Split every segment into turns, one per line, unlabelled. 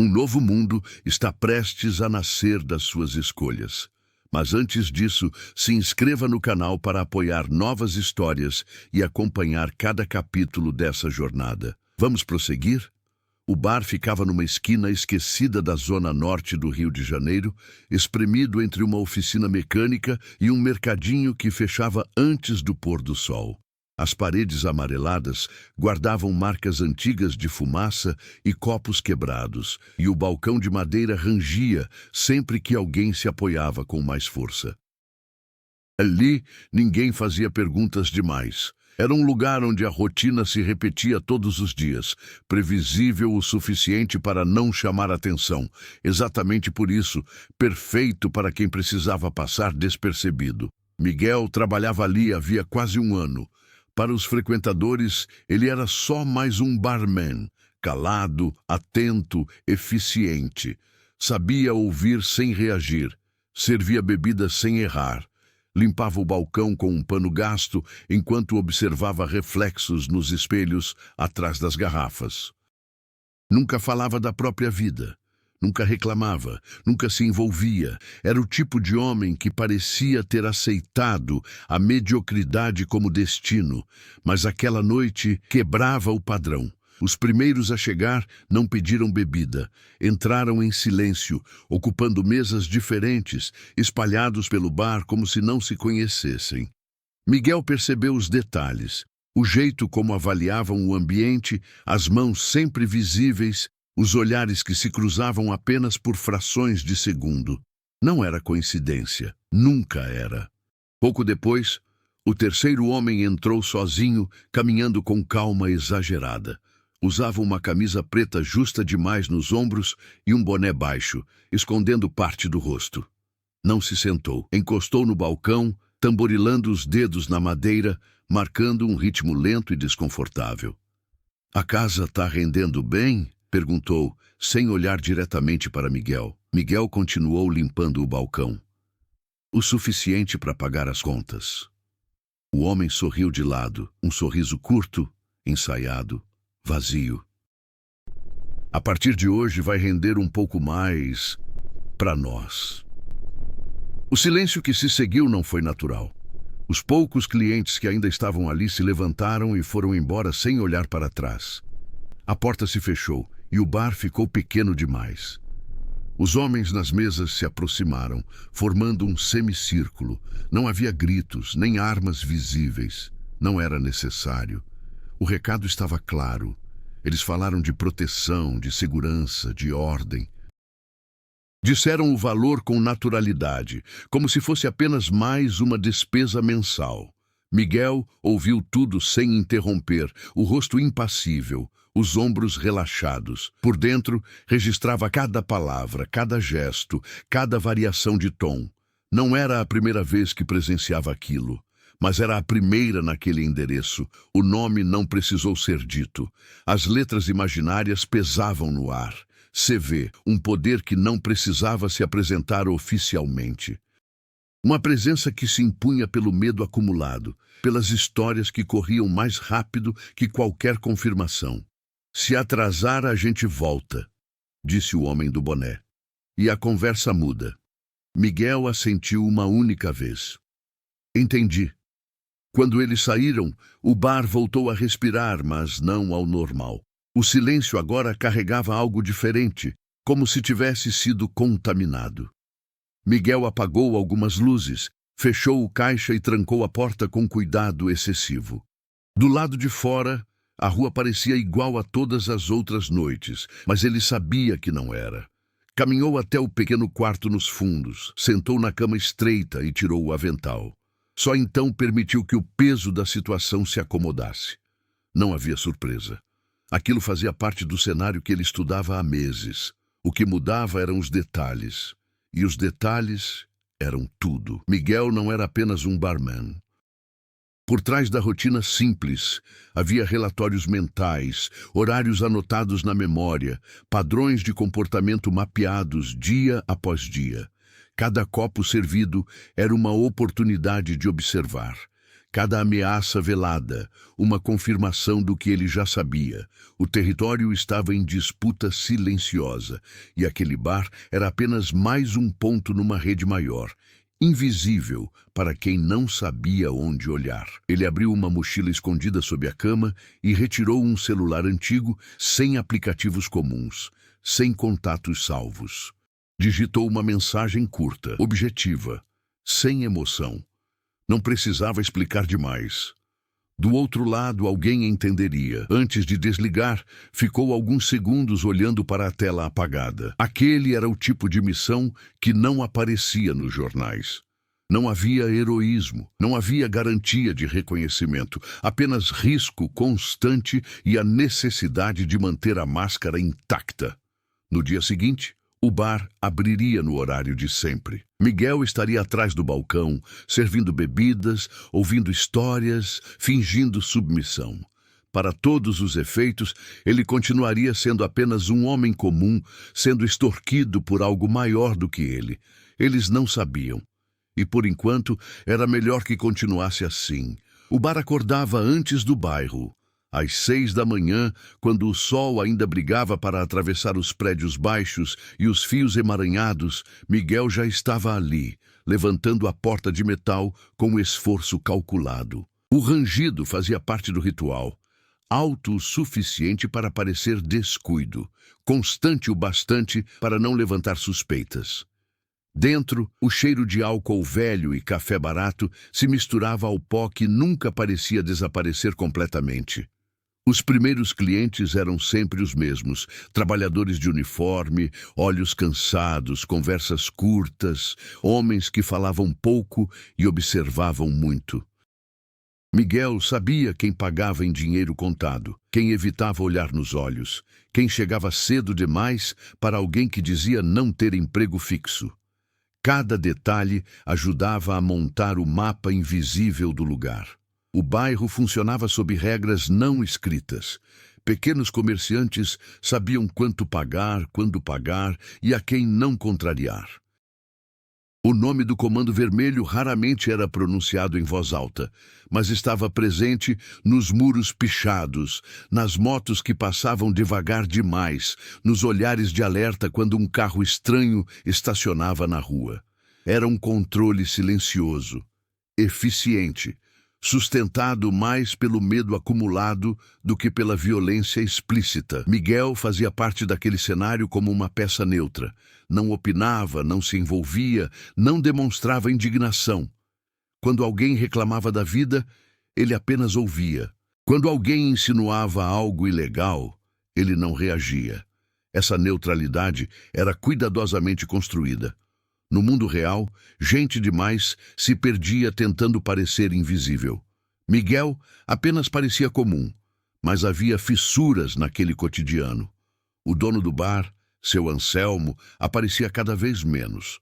Um novo mundo está prestes a nascer das suas escolhas. Mas antes disso, se inscreva no canal para apoiar novas histórias e acompanhar cada capítulo dessa jornada. Vamos prosseguir? O bar ficava numa esquina esquecida da zona norte do Rio de Janeiro, espremido entre uma oficina mecânica e um mercadinho que fechava antes do pôr do sol. As paredes amareladas guardavam marcas antigas de fumaça e copos quebrados, e o balcão de madeira rangia sempre que alguém se apoiava com mais força. Ali, ninguém fazia perguntas demais. Era um lugar onde a rotina se repetia todos os dias, previsível o suficiente para não chamar atenção. Exatamente por isso, perfeito para quem precisava passar despercebido. Miguel trabalhava ali havia quase um ano. Para os frequentadores, ele era só mais um barman, calado, atento, eficiente. Sabia ouvir sem reagir, servia bebidas sem errar, limpava o balcão com um pano gasto enquanto observava reflexos nos espelhos atrás das garrafas. Nunca falava da própria vida. Nunca reclamava, nunca se envolvia. Era o tipo de homem que parecia ter aceitado a mediocridade como destino, mas aquela noite quebrava o padrão. Os primeiros a chegar não pediram bebida. Entraram em silêncio, ocupando mesas diferentes, espalhados pelo bar como se não se conhecessem. Miguel percebeu os detalhes, o jeito como avaliavam o ambiente, as mãos sempre visíveis, os olhares que se cruzavam apenas por frações de segundo. Não era coincidência. Nunca era. Pouco depois, o terceiro homem entrou sozinho, caminhando com calma exagerada. Usava uma camisa preta justa demais nos ombros e um boné baixo, escondendo parte do rosto. Não se sentou. Encostou no balcão, tamborilando os dedos na madeira, marcando um ritmo lento e desconfortável. "A casa tá rendendo bem?" perguntou, sem olhar diretamente para Miguel. Miguel continuou limpando o balcão. "O suficiente para pagar as contas." O homem sorriu de lado, um sorriso curto, ensaiado, vazio. "A partir de hoje vai render um pouco mais para nós." O silêncio que se seguiu não foi natural. Os poucos clientes que ainda estavam ali se levantaram e foram embora sem olhar para trás. A porta se fechou e o bar ficou pequeno demais. Os homens nas mesas se aproximaram, formando um semicírculo. Não havia gritos, nem armas visíveis. Não era necessário. O recado estava claro. Eles falaram de proteção, de segurança, de ordem. Disseram o valor com naturalidade, como se fosse apenas mais uma despesa mensal. Miguel ouviu tudo sem interromper, o rosto impassível, os ombros relaxados. Por dentro, registrava cada palavra, cada gesto, cada variação de tom. Não era a primeira vez que presenciava aquilo, mas era a primeira naquele endereço. O nome não precisou ser dito. As letras imaginárias pesavam no ar. CV, um poder que não precisava se apresentar oficialmente. Uma presença que se impunha pelo medo acumulado, pelas histórias que corriam mais rápido que qualquer confirmação. "Se atrasar, a gente volta", disse o homem do boné. E a conversa muda. Miguel assentiu uma única vez. "Entendi." Quando eles saíram, o bar voltou a respirar, mas não ao normal. O silêncio agora carregava algo diferente, como se tivesse sido contaminado. Miguel apagou algumas luzes, fechou o caixa e trancou a porta com cuidado excessivo. Do lado de fora, a rua parecia igual a todas as outras noites, mas ele sabia que não era. Caminhou até o pequeno quarto nos fundos, sentou na cama estreita e tirou o avental. Só então permitiu que o peso da situação se acomodasse. Não havia surpresa. Aquilo fazia parte do cenário que ele estudava há meses. O que mudava eram os detalhes. E os detalhes eram tudo. Miguel não era apenas um barman. Por trás da rotina simples, havia relatórios mentais, horários anotados na memória, padrões de comportamento mapeados dia após dia. Cada copo servido era uma oportunidade de observar. cada ameaça velada, uma confirmação do que ele já sabia. O território estava em disputa silenciosa, e aquele bar era apenas mais um ponto numa rede maior, invisível para quem não sabia onde olhar. Ele abriu uma mochila escondida sob a cama e retirou um celular antigo, sem aplicativos comuns, sem contatos salvos. Digitou uma mensagem curta, objetiva, sem emoção. Não precisava explicar demais. Do outro lado, alguém entenderia. Antes de desligar, ficou alguns segundos olhando para a tela apagada. Aquele era o tipo de missão que não aparecia nos jornais. Não havia heroísmo, não havia garantia de reconhecimento, apenas risco constante e a necessidade de manter a máscara intacta. No dia seguinte, o bar abriria no horário de sempre. Miguel estaria atrás do balcão, servindo bebidas, ouvindo histórias, fingindo submissão. Para todos os efeitos, ele continuaria sendo apenas um homem comum, sendo extorquido por algo maior do que ele. Eles não sabiam. E, por enquanto, era melhor que continuasse assim. O bar acordava antes do bairro. Às 6 da manhã, quando o sol ainda brigava para atravessar os prédios baixos e os fios emaranhados, Miguel já estava ali, levantando a porta de metal com esforço calculado. O rangido fazia parte do ritual, alto o suficiente para parecer descuido, constante o bastante para não levantar suspeitas. Dentro, o cheiro de álcool velho e café barato se misturava ao pó que nunca parecia desaparecer completamente. Os primeiros clientes eram sempre os mesmos, trabalhadores de uniforme, olhos cansados, conversas curtas, homens que falavam pouco e observavam muito. Miguel sabia quem pagava em dinheiro contado, quem evitava olhar nos olhos, quem chegava cedo demais para alguém que dizia não ter emprego fixo. Cada detalhe ajudava a montar o mapa invisível do lugar. O bairro funcionava sob regras não escritas. Pequenos comerciantes sabiam quanto pagar, quando pagar e a quem não contrariar. O nome do Comando Vermelho raramente era pronunciado em voz alta, mas estava presente nos muros pichados, nas motos que passavam devagar demais, nos olhares de alerta quando um carro estranho estacionava na rua. Era um controle silencioso, eficiente, sustentado mais pelo medo acumulado do que pela violência explícita. Miguel fazia parte daquele cenário como uma peça neutra. Não opinava, não se envolvia, não demonstrava indignação. Quando alguém reclamava da vida, ele apenas ouvia. Quando alguém insinuava algo ilegal, ele não reagia. Essa neutralidade era cuidadosamente construída. No mundo real, gente demais se perdia tentando parecer invisível. Miguel apenas parecia comum, mas havia fissuras naquele cotidiano. O dono do bar, seu Anselmo, aparecia cada vez menos.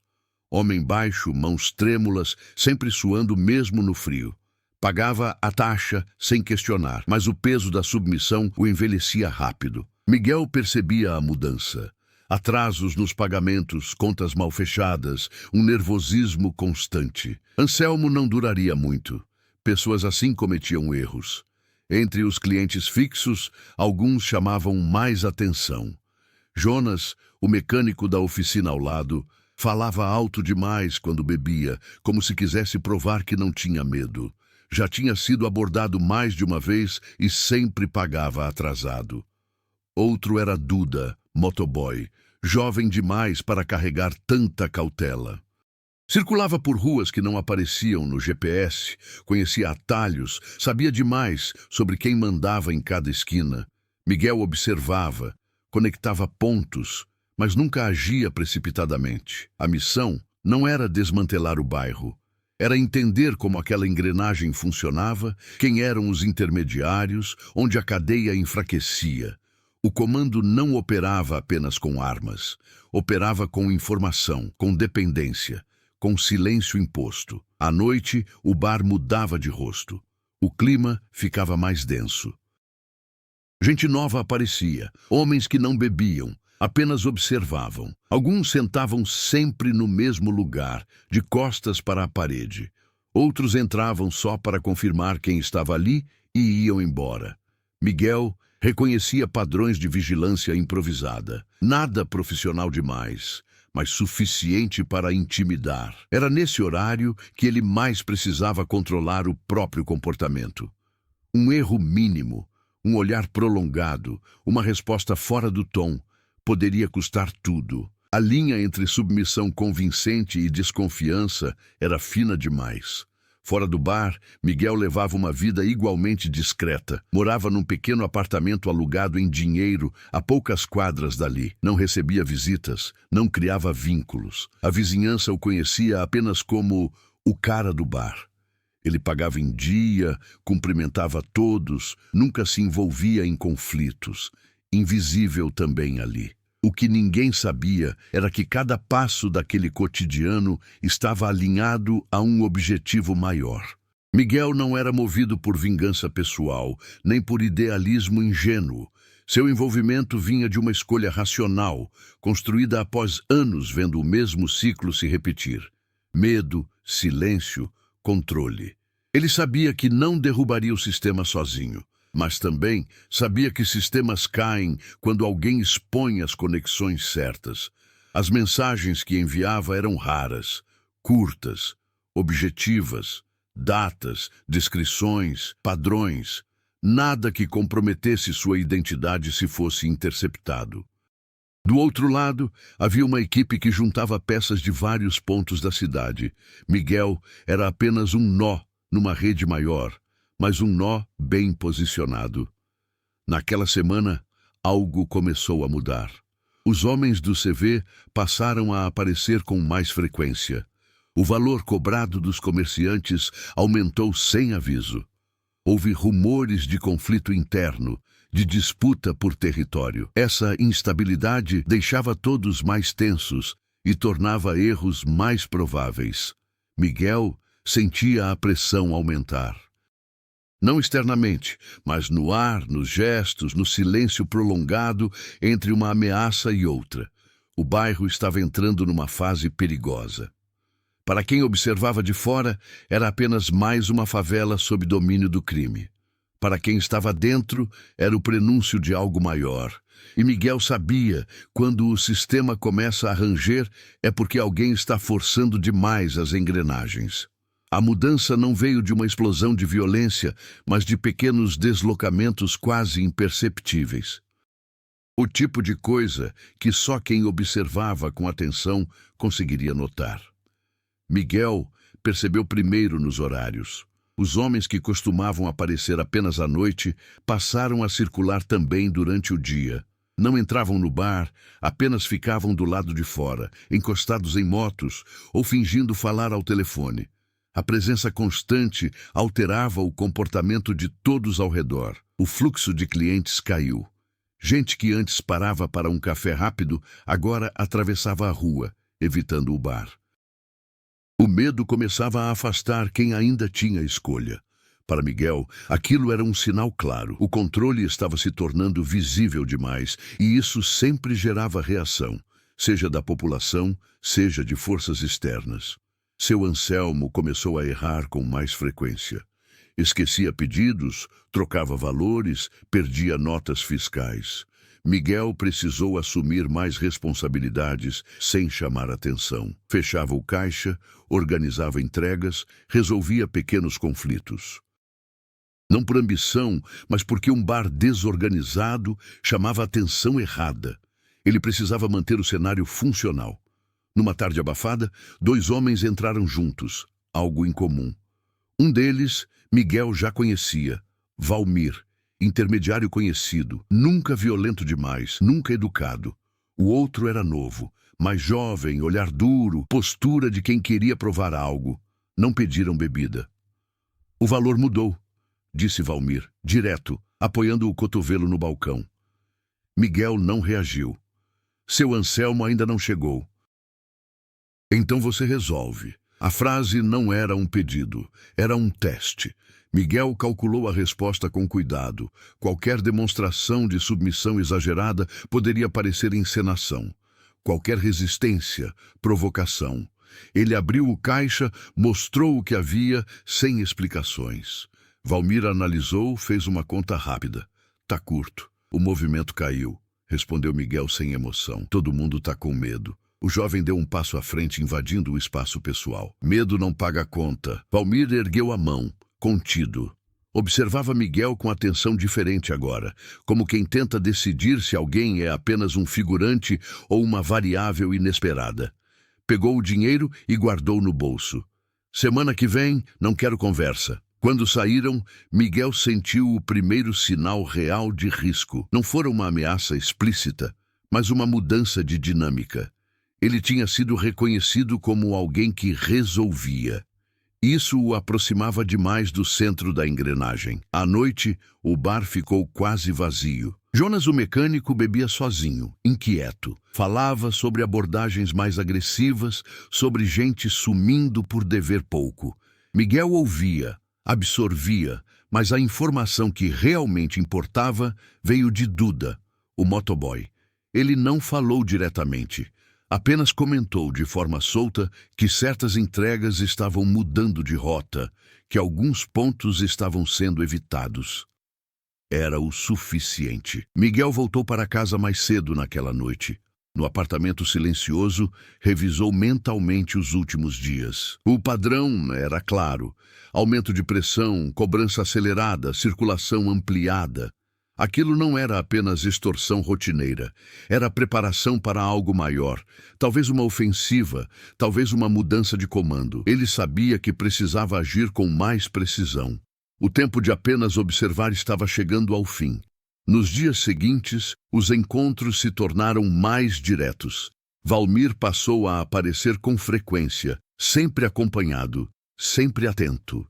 Homem baixo, mãos trêmulas, sempre suando mesmo no frio. Pagava a taxa sem questionar, mas o peso da submissão o envelhecia rápido. Miguel percebia a mudança. Atrasos nos pagamentos, contas mal fechadas, um nervosismo constante. Anselmo não duraria muito. Pessoas assim cometiam erros. Entre os clientes fixos, alguns chamavam mais atenção. Jonas, o mecânico da oficina ao lado, falava alto demais quando bebia, como se quisesse provar que não tinha medo. Já tinha sido abordado mais de uma vez e sempre pagava atrasado. Outro era Duda, motoboy, jovem demais para carregar tanta cautela. Circulava por ruas que não apareciam no GPS, conhecia atalhos, sabia demais sobre quem mandava em cada esquina. Miguel observava, conectava pontos, mas nunca agia precipitadamente. A missão não era desmantelar o bairro, era entender como aquela engrenagem funcionava, quem eram os intermediários, onde a cadeia enfraquecia. O comando não operava apenas com armas, operava com informação, com dependência, com silêncio imposto. À noite, o bar mudava de rosto. O clima ficava mais denso. Gente nova aparecia, homens que não bebiam, apenas observavam. Alguns sentavam sempre no mesmo lugar, de costas para a parede. Outros entravam só para confirmar quem estava ali e iam embora. Miguel reconhecia padrões de vigilância improvisada. Nada profissional demais, mas suficiente para intimidar. Era nesse horário que ele mais precisava controlar o próprio comportamento. Um erro mínimo, um olhar prolongado, uma resposta fora do tom, poderia custar tudo. A linha entre submissão convincente e desconfiança era fina demais. Fora do bar, Miguel levava uma vida igualmente discreta. Morava num pequeno apartamento alugado em dinheiro, a poucas quadras dali. Não recebia visitas, não criava vínculos. A vizinhança o conhecia apenas como o cara do bar. Ele pagava em dia, cumprimentava todos, nunca se envolvia em conflitos. Invisível também ali. O que ninguém sabia era que cada passo daquele cotidiano estava alinhado a um objetivo maior. Miguel não era movido por vingança pessoal, nem por idealismo ingênuo. Seu envolvimento vinha de uma escolha racional, construída após anos vendo o mesmo ciclo se repetir. Medo, silêncio, controle. Ele sabia que não derrubaria o sistema sozinho. Mas também sabia que sistemas caem quando alguém expõe as conexões certas. As mensagens que enviava eram raras, curtas, objetivas, datas, descrições, padrões. Nada que comprometesse sua identidade se fosse interceptado. Do outro lado, havia uma equipe que juntava peças de vários pontos da cidade. Miguel era apenas um nó numa rede maior, mas um nó bem posicionado. Naquela semana, algo começou a mudar. Os homens do CV passaram a aparecer com mais frequência. O valor cobrado dos comerciantes aumentou sem aviso. Houve rumores de conflito interno, de disputa por território. Essa instabilidade deixava todos mais tensos e tornava erros mais prováveis. Miguel sentia a pressão aumentar. Não externamente, mas no ar, nos gestos, no silêncio prolongado entre uma ameaça e outra. O bairro estava entrando numa fase perigosa. Para quem observava de fora, era apenas mais uma favela sob domínio do crime. Para quem estava dentro, era o prenúncio de algo maior. E Miguel sabia, quando o sistema começa a ranger, é porque alguém está forçando demais as engrenagens. A mudança não veio de uma explosão de violência, mas de pequenos deslocamentos quase imperceptíveis. O tipo de coisa que só quem observava com atenção conseguiria notar. Miguel percebeu primeiro nos horários. Os homens que costumavam aparecer apenas à noite passaram a circular também durante o dia. Não entravam no bar, apenas ficavam do lado de fora, encostados em motos ou fingindo falar ao telefone. A presença constante alterava o comportamento de todos ao redor. O fluxo de clientes caiu. Gente que antes parava para um café rápido, agora atravessava a rua, evitando o bar. O medo começava a afastar quem ainda tinha escolha. Para Miguel, aquilo era um sinal claro. O controle estava se tornando visível demais, e isso sempre gerava reação, seja da população, seja de forças externas. Seu Anselmo começou a errar com mais frequência. Esquecia pedidos, trocava valores, perdia notas fiscais. Miguel precisou assumir mais responsabilidades sem chamar atenção. Fechava o caixa, organizava entregas, resolvia pequenos conflitos. Não por ambição, mas porque um bar desorganizado chamava a atenção errada. Ele precisava manter o cenário funcional. Numa tarde abafada, 2 homens entraram juntos, algo incomum. Um deles, Miguel já conhecia, Valmir, intermediário conhecido, nunca violento demais, nunca educado. O outro era novo, mais jovem, olhar duro, postura de quem queria provar algo. Não pediram bebida. O valor mudou, disse Valmir, direto, apoiando o cotovelo no balcão. Miguel não reagiu. Seu Anselmo ainda não chegou. Então você resolve. A frase não era um pedido, era um teste. Miguel calculou a resposta com cuidado. Qualquer demonstração de submissão exagerada poderia parecer encenação. Qualquer resistência, provocação. Ele abriu o caixa, mostrou o que havia, sem explicações. Valmir analisou, fez uma conta rápida. Tá curto. O movimento caiu, respondeu Miguel sem emoção. Todo mundo tá com medo. O jovem deu um passo à frente, invadindo o espaço pessoal. Medo não paga conta. Valmir ergueu a mão, contido. Observava Miguel com atenção diferente agora, como quem tenta decidir se alguém é apenas um figurante ou uma variável inesperada. Pegou o dinheiro e guardou no bolso. Semana que vem, não quero conversa. Quando saíram, Miguel sentiu o primeiro sinal real de risco. Não fora uma ameaça explícita, mas uma mudança de dinâmica. Ele tinha sido reconhecido como alguém que resolvia. Isso o aproximava demais do centro da engrenagem. À noite, o bar ficou quase vazio. Jonas, o mecânico, bebia sozinho, inquieto. Falava sobre abordagens mais agressivas, sobre gente sumindo por dever pouco. Miguel ouvia, absorvia, mas a informação que realmente importava veio de Duda, o motoboy. Ele não falou diretamente. Apenas comentou de forma solta que certas entregas estavam mudando de rota, que alguns pontos estavam sendo evitados. Era o suficiente. Miguel voltou para casa mais cedo naquela noite. No apartamento silencioso, revisou mentalmente os últimos dias. O padrão era claro: aumento de pressão, cobrança acelerada, circulação ampliada. Aquilo não era apenas extorsão rotineira, era preparação para algo maior, talvez uma ofensiva, talvez uma mudança de comando. Ele sabia que precisava agir com mais precisão. O tempo de apenas observar estava chegando ao fim. Nos dias seguintes, os encontros se tornaram mais diretos. Valmir passou a aparecer com frequência, sempre acompanhado, sempre atento.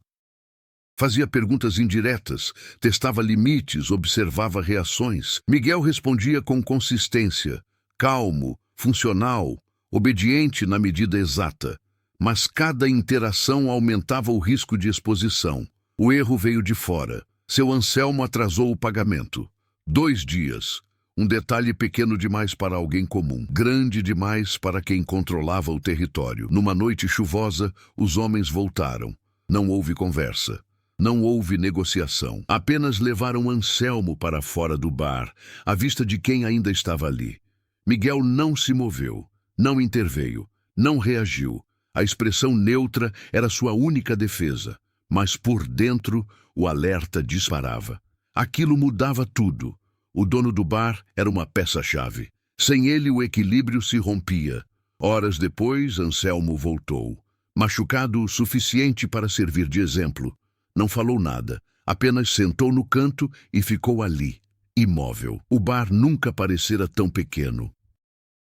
Fazia perguntas indiretas, testava limites, observava reações. Miguel respondia com consistência, calmo, funcional, obediente na medida exata. Mas cada interação aumentava o risco de exposição. O erro veio de fora. Seu Anselmo atrasou o pagamento. 2 dias. Um detalhe pequeno demais para alguém comum, grande demais para quem controlava o território. Numa noite chuvosa, os homens voltaram. Não houve conversa. Não houve negociação. Apenas levaram Anselmo para fora do bar, à vista de quem ainda estava ali. Miguel não se moveu, não interveio, não reagiu. A expressão neutra era sua única defesa, mas por dentro o alerta disparava. Aquilo mudava tudo. O dono do bar era uma peça-chave. Sem ele, o equilíbrio se rompia. Horas depois, Anselmo voltou, machucado o suficiente para servir de exemplo. Não falou nada, apenas sentou no canto e ficou ali, imóvel. O bar nunca parecera tão pequeno.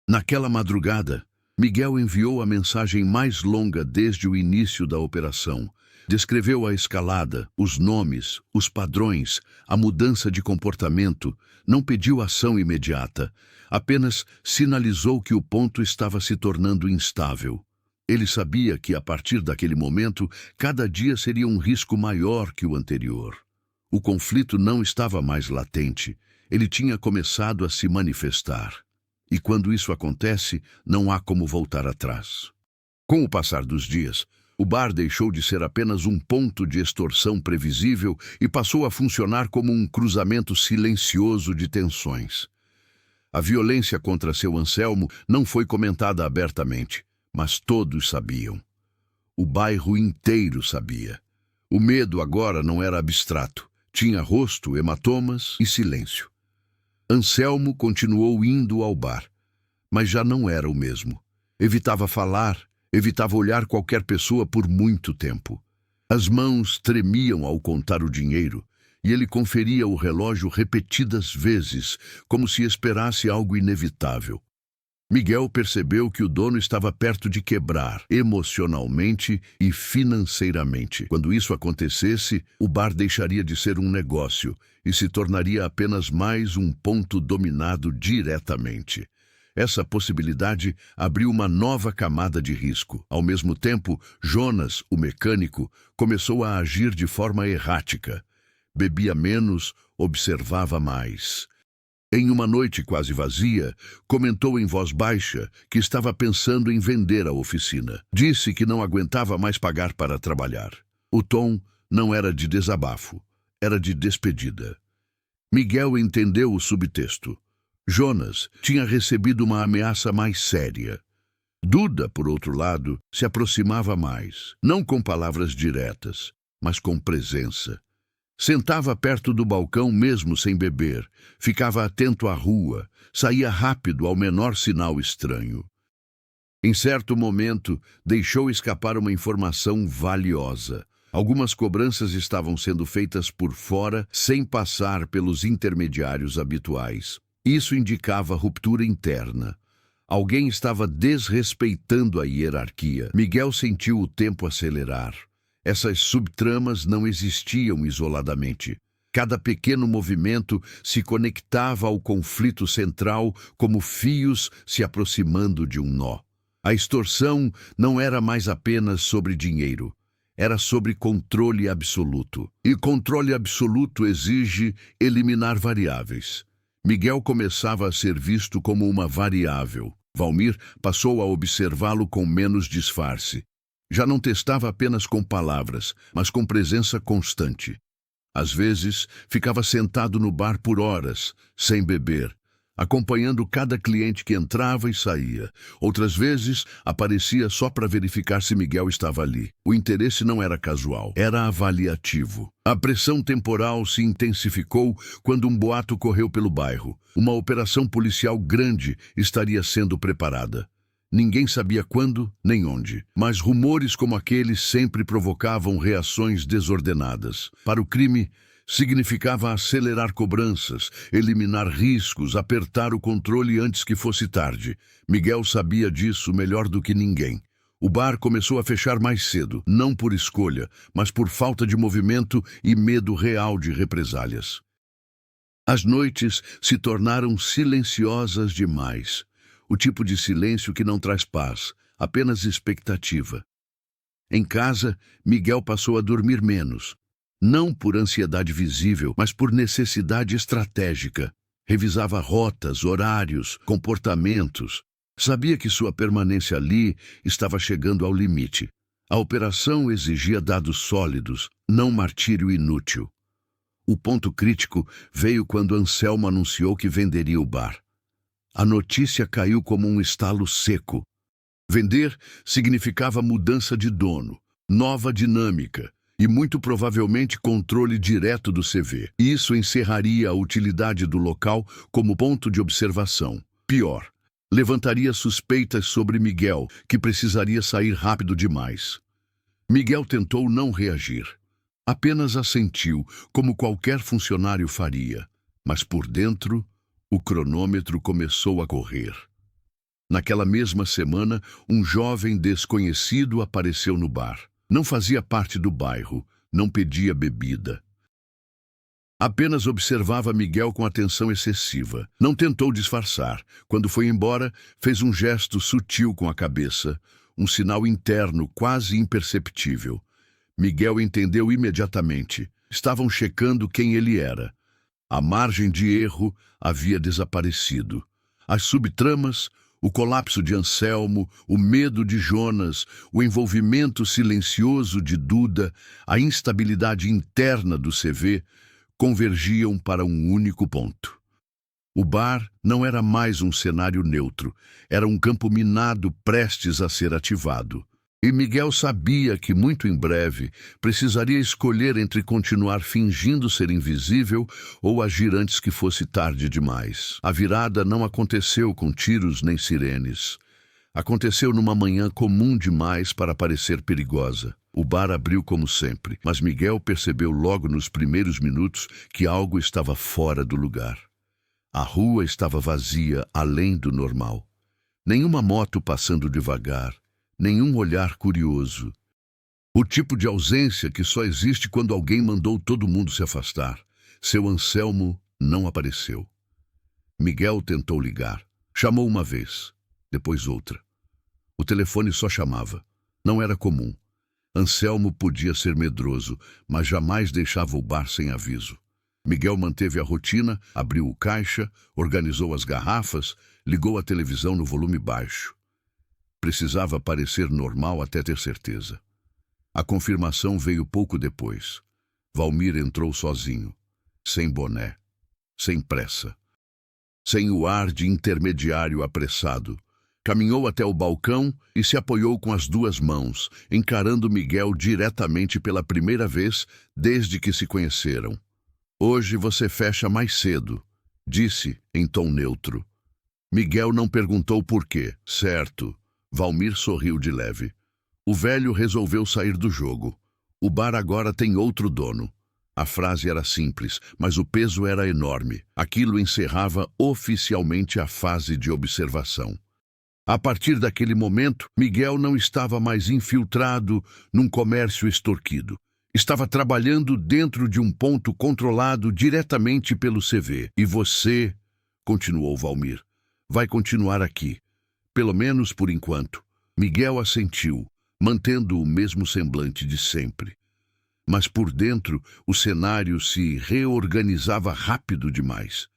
Naquela madrugada, Miguel enviou a mensagem mais longa desde o início da operação. Descreveu a escalada, os nomes, os padrões, a mudança de comportamento. Não pediu ação imediata, apenas sinalizou que o ponto estava se tornando instável. Ele sabia que, a partir daquele momento, cada dia seria um risco maior que o anterior. O conflito não estava mais latente, ele tinha começado a se manifestar. E quando isso acontece, não há como voltar atrás. Com o passar dos dias, o bar deixou de ser apenas um ponto de extorsão previsível e passou a funcionar como um cruzamento silencioso de tensões. A violência contra seu Anselmo não foi comentada abertamente, mas todos sabiam. O bairro inteiro sabia. O medo agora não era abstrato. Tinha rosto, hematomas e silêncio. Anselmo continuou indo ao bar, mas já não era o mesmo. Evitava falar, evitava olhar qualquer pessoa por muito tempo. As mãos tremiam ao contar o dinheiro, e ele conferia o relógio repetidas vezes, como se esperasse algo inevitável. Miguel percebeu que o dono estava perto de quebrar, emocionalmente e financeiramente. Quando isso acontecesse, o bar deixaria de ser um negócio e se tornaria apenas mais um ponto dominado diretamente. Essa possibilidade abriu uma nova camada de risco. Ao mesmo tempo, Jonas, o mecânico, começou a agir de forma errática. Bebia menos, observava mais. Em uma noite quase vazia, comentou em voz baixa que estava pensando em vender a oficina. Disse que não aguentava mais pagar para trabalhar. O tom não era de desabafo, era de despedida. Miguel entendeu o subtexto. Jonas tinha recebido uma ameaça mais séria. Duda, por outro lado, se aproximava mais, não com palavras diretas, mas com presença. Sentava perto do balcão mesmo sem beber, ficava atento à rua, saía rápido ao menor sinal estranho. Em certo momento, deixou escapar uma informação valiosa. Algumas cobranças estavam sendo feitas por fora, sem passar pelos intermediários habituais. Isso indicava ruptura interna. Alguém estava desrespeitando a hierarquia. Miguel sentiu o tempo acelerar. Essas subtramas não existiam isoladamente. Cada pequeno movimento se conectava ao conflito central como fios se aproximando de um nó. A extorsão não era mais apenas sobre dinheiro. Era sobre controle absoluto. E controle absoluto exige eliminar variáveis. Miguel começava a ser visto como uma variável. Valmir passou a observá-lo com menos disfarce. Já não testava apenas com palavras, mas com presença constante. Às vezes, ficava sentado no bar por horas, sem beber, acompanhando cada cliente que entrava e saía. Outras vezes, aparecia só para verificar se Miguel estava ali. O interesse não era casual, era avaliativo. A pressão temporal se intensificou quando um boato correu pelo bairro. Uma operação policial grande estaria sendo preparada. Ninguém sabia quando nem onde, mas rumores como aqueles sempre provocavam reações desordenadas. Para o crime, significava acelerar cobranças, eliminar riscos, apertar o controle antes que fosse tarde. Miguel sabia disso melhor do que ninguém. O bar começou a fechar mais cedo, não por escolha, mas por falta de movimento e medo real de represálias. As noites se tornaram silenciosas demais. O tipo de silêncio que não traz paz, apenas expectativa. Em casa, Miguel passou a dormir menos. Não por ansiedade visível, mas por necessidade estratégica. Revisava rotas, horários, comportamentos. Sabia que sua permanência ali estava chegando ao limite. A operação exigia dados sólidos, não martírio inútil. O ponto crítico veio quando Anselmo anunciou que venderia o bar. A notícia caiu como um estalo seco. Vender significava mudança de dono, nova dinâmica e muito provavelmente controle direto do CV. Isso encerraria a utilidade do local como ponto de observação. Pior, levantaria suspeitas sobre Miguel, que precisaria sair rápido demais. Miguel tentou não reagir. Apenas assentiu, como qualquer funcionário faria. Mas por dentro, o cronômetro começou a correr. Naquela mesma semana, um jovem desconhecido apareceu no bar. Não fazia parte do bairro, não pedia bebida. Apenas observava Miguel com atenção excessiva. Não tentou disfarçar. Quando foi embora, fez um gesto sutil com a cabeça, um sinal interno quase imperceptível. Miguel entendeu imediatamente. Estavam checando quem ele era. A margem de erro havia desaparecido. As subtramas, o colapso de Anselmo, o medo de Jonas, o envolvimento silencioso de Duda, a instabilidade interna do CV, convergiam para um único ponto. O bar não era mais um cenário neutro, era um campo minado prestes a ser ativado. E Miguel sabia que, muito em breve, precisaria escolher entre continuar fingindo ser invisível ou agir antes que fosse tarde demais. A virada não aconteceu com tiros nem sirenes. Aconteceu numa manhã comum demais para parecer perigosa. O bar abriu como sempre, mas Miguel percebeu logo nos primeiros minutos que algo estava fora do lugar. A rua estava vazia além do normal. Nenhuma moto passando devagar. Nenhum olhar curioso. O tipo de ausência que só existe quando alguém mandou todo mundo se afastar. Seu Anselmo não apareceu. Miguel tentou ligar. Chamou uma vez, depois outra. O telefone só chamava. Não era comum. Anselmo podia ser medroso, mas jamais deixava o bar sem aviso. Miguel manteve a rotina, abriu o caixa, organizou as garrafas, ligou a televisão no volume baixo. Precisava parecer normal até ter certeza. A confirmação veio pouco depois. Valmir entrou sozinho, sem boné, sem pressa, sem o ar de intermediário apressado. Caminhou até o balcão e se apoiou com as duas mãos, encarando Miguel diretamente pela primeira vez desde que se conheceram. "Hoje você fecha mais cedo", disse em tom neutro. Miguel não perguntou por quê. Certo. Valmir sorriu de leve. O velho resolveu sair do jogo. O bar agora tem outro dono. A frase era simples, mas o peso era enorme. Aquilo encerrava oficialmente a fase de observação. A partir daquele momento, Miguel não estava mais infiltrado num comércio extorquido. Estava trabalhando dentro de um ponto controlado diretamente pelo CV. "E você", continuou Valmir, "vai continuar aqui. Pelo menos por enquanto." Miguel assentiu, mantendo o mesmo semblante de sempre. Mas por dentro, o cenário se reorganizava rápido demais.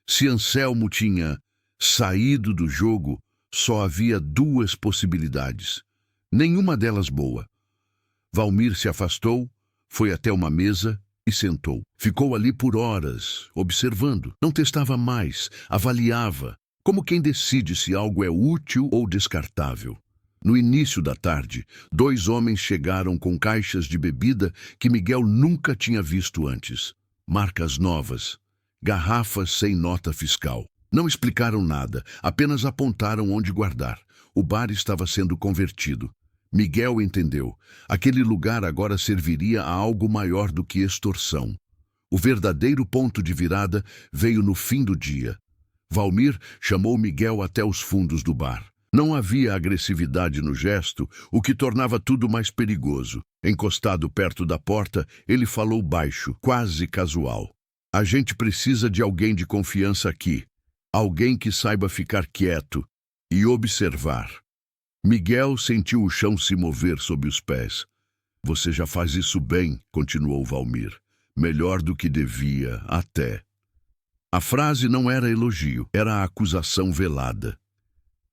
Se Anselmo tinha saído do jogo, só havia duas possibilidades. Nenhuma delas boa. Valmir se afastou, foi até uma mesa e sentou. Ficou ali por horas, observando. Não testava mais, avaliava, como quem decide se algo é útil ou descartável. No início da tarde, dois homens chegaram com caixas de bebida que Miguel nunca tinha visto antes. Marcas novas, garrafas sem nota fiscal. Não explicaram nada, apenas apontaram onde guardar. O bar estava sendo convertido. Miguel entendeu. Aquele lugar agora serviria a algo maior do que extorsão. O verdadeiro ponto de virada veio no fim do dia. Valmir chamou Miguel até os fundos do bar. Não havia agressividade no gesto, o que tornava tudo mais perigoso. Encostado perto da porta, ele falou baixo, quase casual. "A gente precisa de alguém de confiança aqui. Alguém que saiba ficar quieto e observar." Miguel sentiu o chão se mover sob os pés. "Você já faz isso bem", continuou Valmir. "Melhor do que devia, até." A frase não era elogio, era a acusação velada.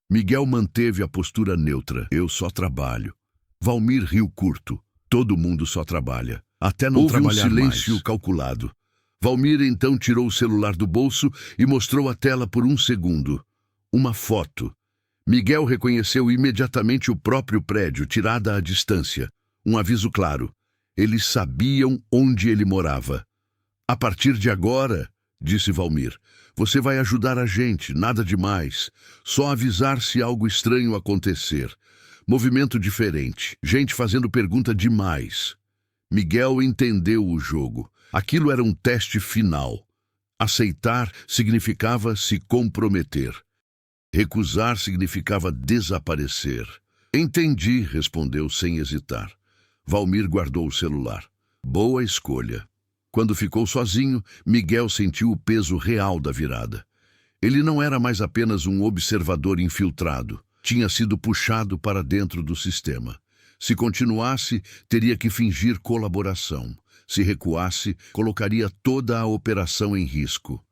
Miguel manteve a postura neutra. "Eu só trabalho." Valmir riu curto. "Todo mundo só trabalha. Até não trabalhar mais." Houve um silêncio calculado. Valmir então tirou o celular do bolso e mostrou a tela por um segundo. Uma foto. Miguel reconheceu imediatamente o próprio prédio, tirada à distância. Um aviso claro. Eles sabiam onde ele morava. "A partir de agora", disse Valmir, "você vai ajudar a gente, nada demais. Só avisar se algo estranho acontecer. Movimento diferente, gente fazendo pergunta demais." Miguel entendeu o jogo. Aquilo era um teste final. Aceitar significava se comprometer. Recusar significava desaparecer. "Entendi", respondeu sem hesitar. Valmir guardou o celular. Boa escolha. Quando ficou sozinho, Miguel sentiu o peso real da virada. Ele não era mais apenas um observador infiltrado. Tinha sido puxado para dentro do sistema. Se continuasse, teria que fingir colaboração. Se recuasse, colocaria toda a operação em risco.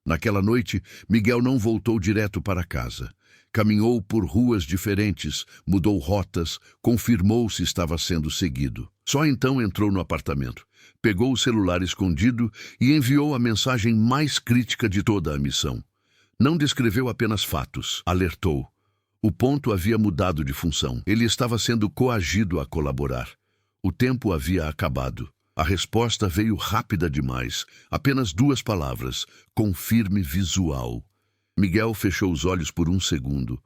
Naquela noite, Miguel não voltou direto para casa. Caminhou por ruas diferentes, mudou rotas, confirmou se estava sendo seguido. Só então entrou no apartamento. Pegou o celular escondido e enviou a mensagem mais crítica de toda a missão. Não descreveu apenas fatos, alertou. O ponto havia mudado de função. Ele estava sendo coagido a colaborar. O tempo havia acabado. A resposta veio rápida demais. Apenas 2 palavras. Confirme visual. Miguel fechou os olhos por um segundo.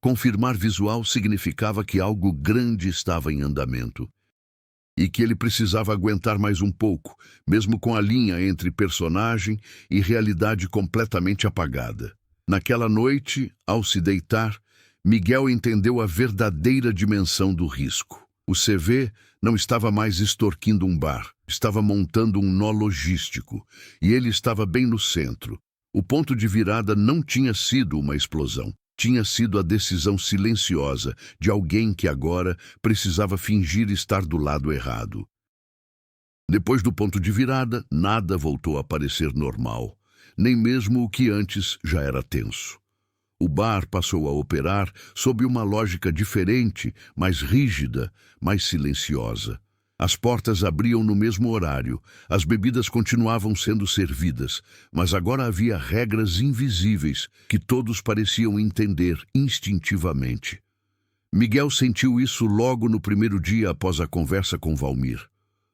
Confirmar visual significava que algo grande estava em andamento. E que ele precisava aguentar mais um pouco, mesmo com a linha entre personagem e realidade completamente apagada. Naquela noite, ao se deitar, Miguel entendeu a verdadeira dimensão do risco. O CV não estava mais extorquindo um bar, estava montando um nó logístico, e ele estava bem no centro. O ponto de virada não tinha sido uma explosão. Tinha sido a decisão silenciosa de alguém que agora precisava fingir estar do lado errado. Depois do ponto de virada, nada voltou a parecer normal, nem mesmo o que antes já era tenso. O bar passou a operar sob uma lógica diferente, mais rígida, mais silenciosa. As portas abriam no mesmo horário, as bebidas continuavam sendo servidas, mas agora havia regras invisíveis que todos pareciam entender instintivamente. Miguel sentiu isso logo no primeiro dia após a conversa com Valmir.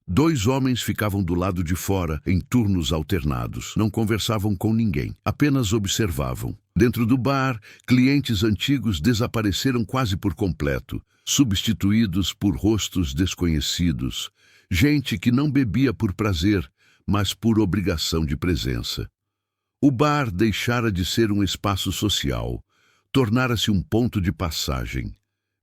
2 homens ficavam do lado de fora, em turnos alternados. Não conversavam com ninguém, apenas observavam. Dentro do bar, clientes antigos desapareceram quase por completo, substituídos por rostos desconhecidos. Gente que não bebia por prazer, mas por obrigação de presença. O bar deixara de ser um espaço social, tornara-se um ponto de passagem.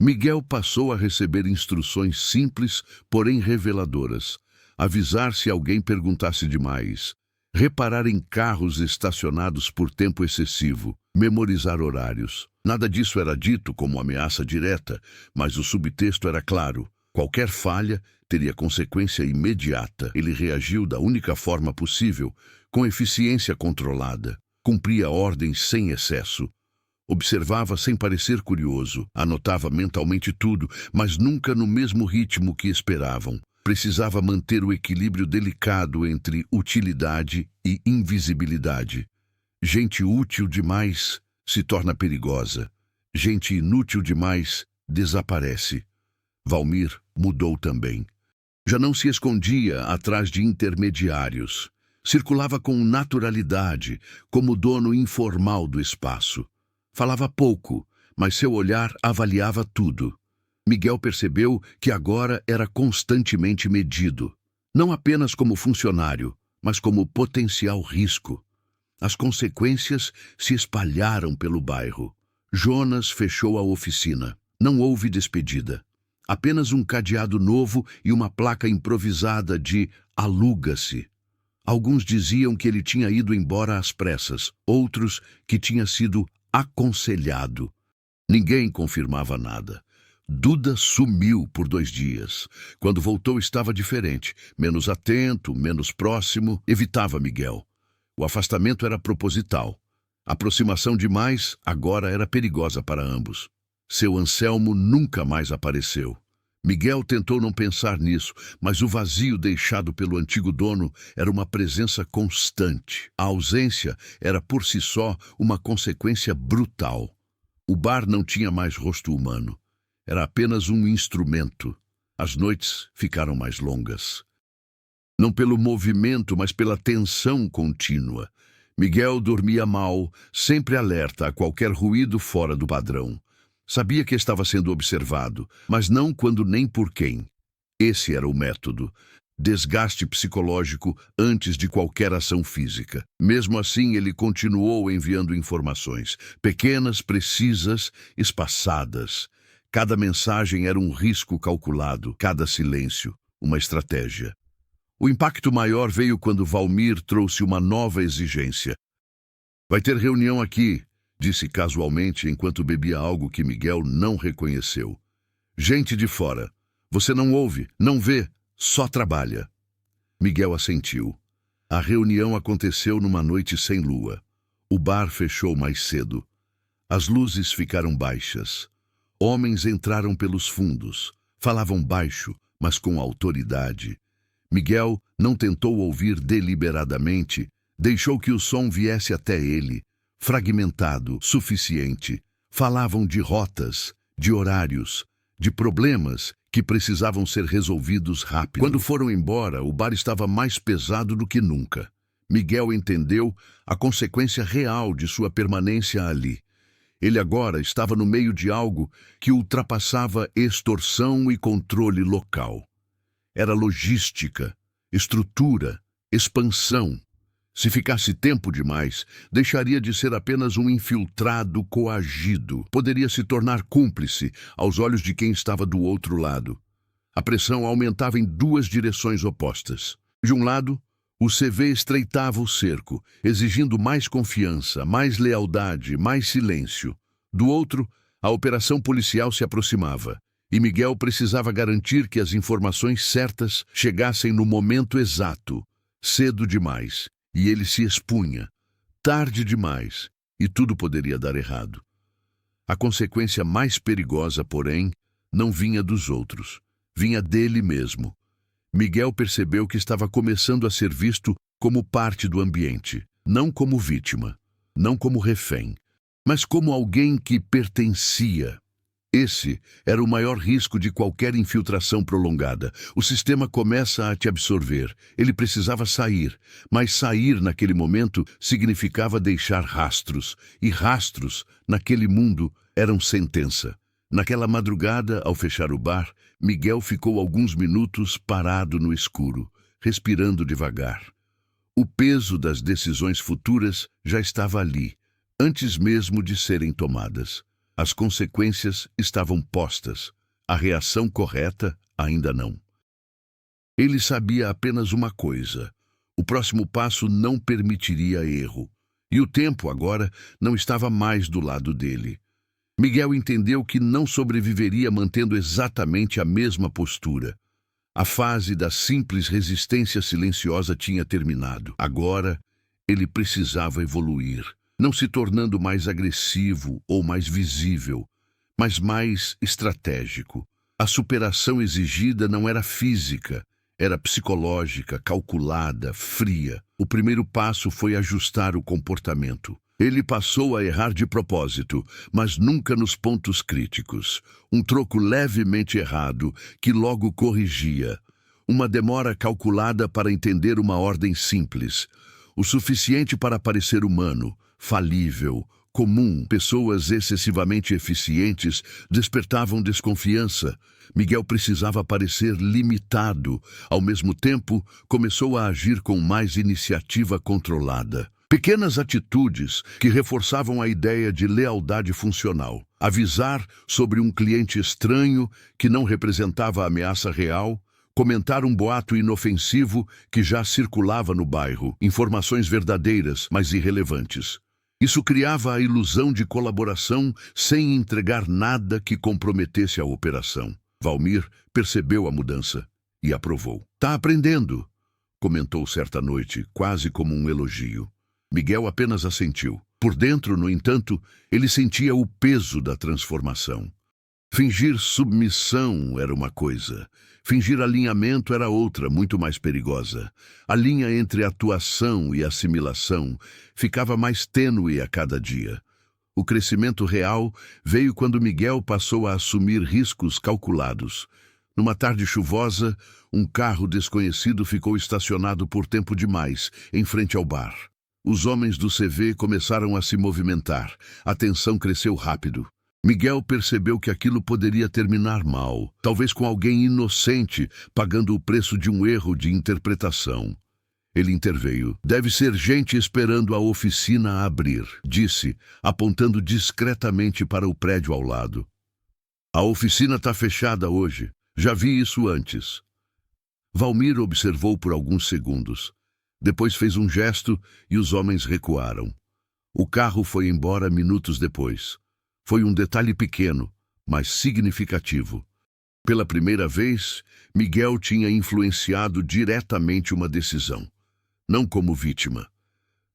Miguel passou a receber instruções simples, porém reveladoras. Avisar se alguém perguntasse demais. Reparar em carros estacionados por tempo excessivo. Memorizar horários. Nada disso era dito como ameaça direta, mas o subtexto era claro. Qualquer falha teria consequência imediata. Ele reagiu da única forma possível, com eficiência controlada. Cumpria ordens sem excesso. Observava sem parecer curioso, anotava mentalmente tudo, mas nunca no mesmo ritmo que esperavam. Precisava manter o equilíbrio delicado entre utilidade e invisibilidade. Gente útil demais se torna perigosa. Gente inútil demais desaparece. Valmir mudou também. Já não se escondia atrás de intermediários. Circulava com naturalidade, como dono informal do espaço. Falava pouco, mas seu olhar avaliava tudo. Miguel percebeu que agora era constantemente medido, não apenas como funcionário, mas como potencial risco. As consequências se espalharam pelo bairro. Jonas fechou a oficina. Não houve despedida. Apenas um cadeado novo e uma placa improvisada de "aluga-se". Alguns diziam que ele tinha ido embora às pressas, outros que tinha sido aconselhado. Ninguém confirmava nada. Duda sumiu por 2 dias. Quando voltou estava diferente, menos atento, menos próximo, evitava Miguel. O afastamento era proposital. A aproximação demais agora era perigosa para ambos. Seu Anselmo nunca mais apareceu. Miguel tentou não pensar nisso, mas o vazio deixado pelo antigo dono era uma presença constante. A ausência era por si só uma consequência brutal. O bar não tinha mais rosto humano. Era apenas um instrumento. As noites ficaram mais longas. Não pelo movimento, mas pela tensão contínua. Miguel dormia mal, sempre alerta a qualquer ruído fora do padrão. Sabia que estava sendo observado, mas não quando nem por quem. Esse era o método. Desgaste psicológico antes de qualquer ação física. Mesmo assim, ele continuou enviando informações, pequenas, precisas, espaçadas. Cada mensagem era um risco calculado, cada silêncio, uma estratégia. O impacto maior veio quando Valmir trouxe uma nova exigência. "Vai ter reunião aqui", disse casualmente enquanto bebia algo que Miguel não reconheceu. "Gente de fora. Você não ouve, não vê, só trabalha." Miguel assentiu. A reunião aconteceu numa noite sem lua. O bar fechou mais cedo. As luzes ficaram baixas. Homens entraram pelos fundos. Falavam baixo, mas com autoridade. Miguel não tentou ouvir deliberadamente. Deixou que o som viesse até ele. Fragmentado, suficiente. Falavam de rotas, de horários, de problemas que precisavam ser resolvidos rápido. Quando foram embora, o bar estava mais pesado do que nunca. Miguel entendeu a consequência real de sua permanência ali. Ele agora estava no meio de algo que ultrapassava extorsão e controle local. Era logística, estrutura, expansão. Se ficasse tempo demais, deixaria de ser apenas um infiltrado coagido. Poderia se tornar cúmplice aos olhos de quem estava do outro lado. A pressão aumentava em 2 direções opostas. De um lado, o CV estreitava o cerco, exigindo mais confiança, mais lealdade, mais silêncio. Do outro, a operação policial se aproximava. E Miguel precisava garantir que as informações certas chegassem no momento exato, cedo demais, e ele se expunha, tarde demais, e tudo poderia dar errado. A consequência mais perigosa, porém, não vinha dos outros, vinha dele mesmo. Miguel percebeu que estava começando a ser visto como parte do ambiente, não como vítima, não como refém, mas como alguém que pertencia. Esse era o maior risco de qualquer infiltração prolongada. O sistema começa a te absorver. Ele precisava sair, mas sair naquele momento significava deixar rastros, e rastros, naquele mundo, eram sentença. Naquela madrugada, ao fechar o bar, Miguel ficou alguns minutos parado no escuro, respirando devagar. O peso das decisões futuras já estava ali, antes mesmo de serem tomadas. As consequências estavam postas, a reação correta ainda não. Ele sabia apenas uma coisa: o próximo passo não permitiria erro, e o tempo agora não estava mais do lado dele. Miguel entendeu que não sobreviveria mantendo exatamente a mesma postura. A fase da simples resistência silenciosa tinha terminado. Agora, ele precisava evoluir, não se tornando mais agressivo ou mais visível, mas mais estratégico. A superação exigida não era física, era psicológica, calculada, fria. O primeiro passo foi ajustar o comportamento. Ele passou a errar de propósito, mas nunca nos pontos críticos. Um troco levemente errado, que logo corrigia. Uma demora calculada para entender uma ordem simples. O suficiente para parecer humano, falível, comum. Pessoas excessivamente eficientes despertavam desconfiança. Miguel precisava parecer limitado. Ao mesmo tempo, começou a agir com mais iniciativa controlada. Pequenas atitudes que reforçavam a ideia de lealdade funcional. Avisar sobre um cliente estranho que não representava ameaça real. Comentar um boato inofensivo que já circulava no bairro. Informações verdadeiras, mas irrelevantes. Isso criava a ilusão de colaboração sem entregar nada que comprometesse a operação. Valmir percebeu a mudança e aprovou. "Tá aprendendo", comentou certa noite, quase como um elogio. Miguel apenas assentiu. Por dentro, no entanto, ele sentia o peso da transformação. Fingir submissão era uma coisa. Fingir alinhamento era outra, muito mais perigosa. A linha entre atuação e assimilação ficava mais tênue a cada dia. O crescimento real veio quando Miguel passou a assumir riscos calculados. Numa tarde chuvosa, um carro desconhecido ficou estacionado por tempo demais, em frente ao bar. Os homens do CV começaram a se movimentar. A tensão cresceu rápido. Miguel percebeu que aquilo poderia terminar mal, talvez com alguém inocente pagando o preço de um erro de interpretação. Ele interveio. "Deve ser gente esperando a oficina abrir", disse, apontando discretamente para o prédio ao lado. "A oficina está fechada hoje. Já vi isso antes." Valmir observou por alguns segundos. Depois fez um gesto e os homens recuaram. O carro foi embora minutos depois. Foi um detalhe pequeno, mas significativo. Pela primeira vez, Miguel tinha influenciado diretamente uma decisão. Não como vítima,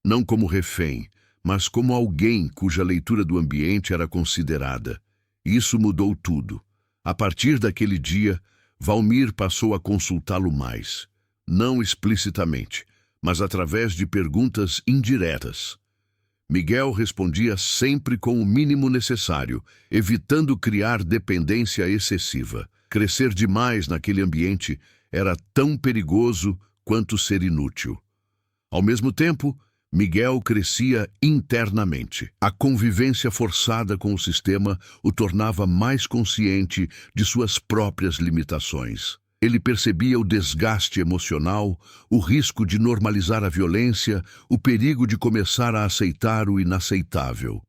não como refém, mas como alguém cuja leitura do ambiente era considerada. Isso mudou tudo. A partir daquele dia, Valmir passou a consultá-lo mais. Não explicitamente, mas através de perguntas indiretas. Miguel respondia sempre com o mínimo necessário, evitando criar dependência excessiva. Crescer demais naquele ambiente era tão perigoso quanto ser inútil. Ao mesmo tempo, Miguel crescia internamente. A convivência forçada com o sistema o tornava mais consciente de suas próprias limitações. Ele percebia o desgaste emocional, o risco de normalizar a violência, o perigo de começar a aceitar o inaceitável.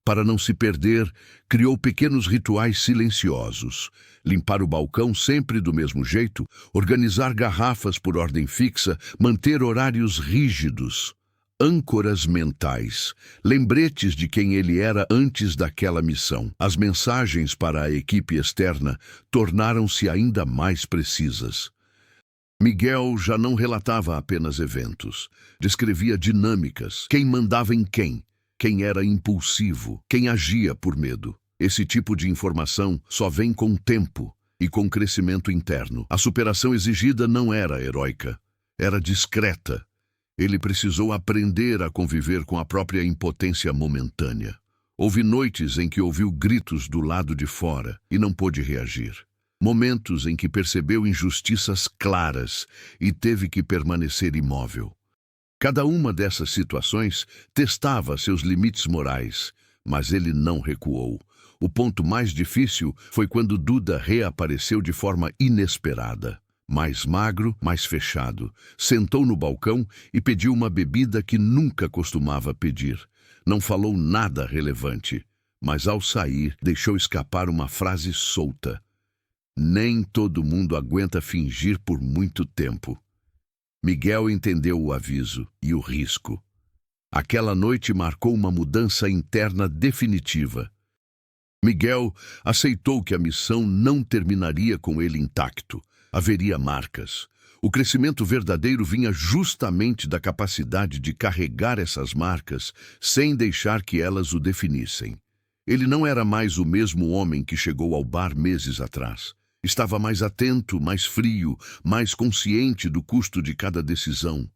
Para não se perder, criou pequenos rituais silenciosos. Limpar o balcão sempre do mesmo jeito, organizar garrafas por ordem fixa, manter horários rígidos. âncoras mentais, lembretes de quem ele era antes daquela missão. As mensagens para a equipe externa tornaram-se ainda mais precisas. Miguel já não relatava apenas eventos, descrevia dinâmicas, quem mandava em quem era impulsivo, quem agia por medo. Esse tipo de informação só vem com tempo e com crescimento interno. A superação exigida não era heróica, era discreta. Ele precisou aprender a conviver com a própria impotência momentânea. Houve noites em que ouviu gritos do lado de fora e não pôde reagir. Momentos em que percebeu injustiças claras e teve que permanecer imóvel. Cada uma dessas situações testava seus limites morais, mas ele não recuou. O ponto mais difícil foi quando Duda reapareceu de forma inesperada. Mais magro, mais fechado, sentou no balcão e pediu uma bebida que nunca costumava pedir. Não falou nada relevante, mas ao sair deixou escapar uma frase solta. Nem todo mundo aguenta fingir por muito tempo. Miguel entendeu o aviso e o risco. Aquela noite marcou uma mudança interna definitiva. Miguel aceitou que a missão não terminaria com ele intacto. Haveria marcas. O crescimento verdadeiro vinha justamente da capacidade de carregar essas marcas sem deixar que elas o definissem. Ele não era mais o mesmo homem que chegou ao bar meses atrás. Estava mais atento, mais frio, mais consciente do custo de cada decisão.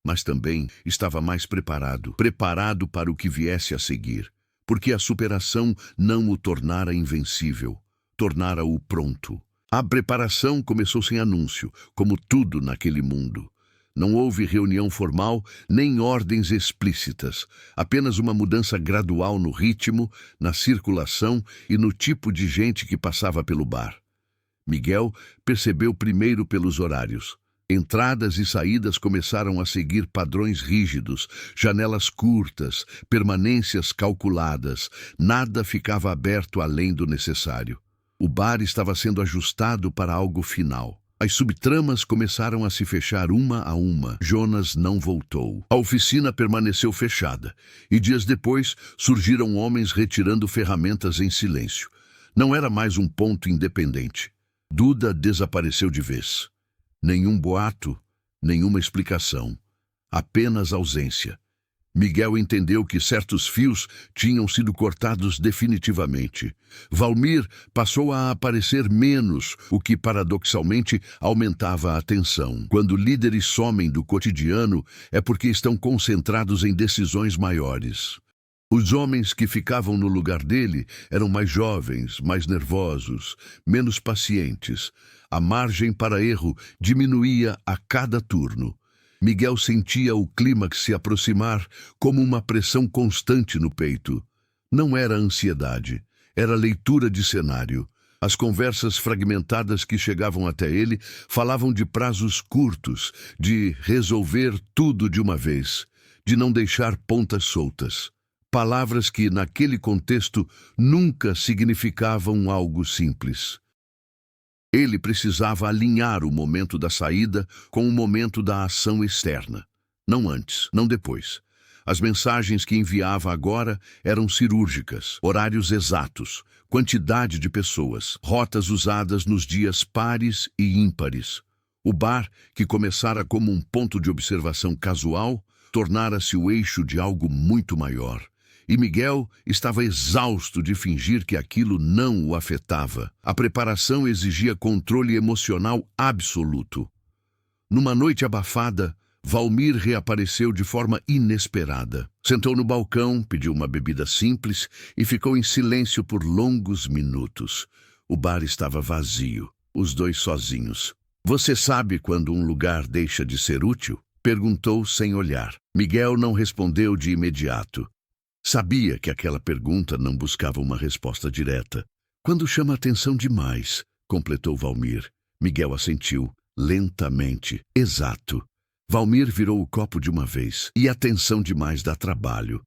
Mas também estava mais preparado para o que viesse a seguir. Porque a superação não o tornara invencível, tornara-o pronto. A preparação começou sem anúncio, como tudo naquele mundo. Não houve reunião formal, nem ordens explícitas, apenas uma mudança gradual no ritmo, na circulação e no tipo de gente que passava pelo bar. Miguel percebeu primeiro pelos horários. Entradas e saídas começaram a seguir padrões rígidos, janelas curtas, permanências calculadas, nada ficava aberto além do necessário. O bar estava sendo ajustado para algo final. As subtramas começaram a se fechar uma a uma. Jonas não voltou. A oficina permaneceu fechada, e dias depois surgiram homens retirando ferramentas em silêncio. Não era mais um ponto independente. Duda desapareceu de vez. Nenhum boato, nenhuma explicação. Apenas ausência. Miguel entendeu que certos fios tinham sido cortados definitivamente. Valmir passou a aparecer menos, o que paradoxalmente aumentava a tensão. Quando líderes somem do cotidiano, é porque estão concentrados em decisões maiores. Os homens que ficavam no lugar dele eram mais jovens, mais nervosos, menos pacientes. A margem para erro diminuía a cada turno. Miguel sentia o clímax se aproximar como uma pressão constante no peito. Não era ansiedade, era leitura de cenário. As conversas fragmentadas que chegavam até ele falavam de prazos curtos, de resolver tudo de uma vez, de não deixar pontas soltas. Palavras que, naquele contexto, nunca significavam algo simples. Ele precisava alinhar o momento da saída com o momento da ação externa. Não antes, não depois. As mensagens que enviava agora eram cirúrgicas, horários exatos, quantidade de pessoas, rotas usadas nos dias pares e ímpares. O bar, que começara como um ponto de observação casual, tornara-se o eixo de algo muito maior. E Miguel estava exausto de fingir que aquilo não o afetava. A preparação exigia controle emocional absoluto. Numa noite abafada, Valmir reapareceu de forma inesperada. Sentou no balcão, pediu uma bebida simples e ficou em silêncio por longos minutos. O bar estava vazio, os dois sozinhos. "Você sabe quando um lugar deixa de ser útil?" perguntou sem olhar. Miguel não respondeu de imediato. Sabia que aquela pergunta não buscava uma resposta direta. "Quando chama atenção demais", completou Valmir. Miguel assentiu, lentamente. "Exato." Valmir virou o copo de uma vez. "E atenção demais dá trabalho."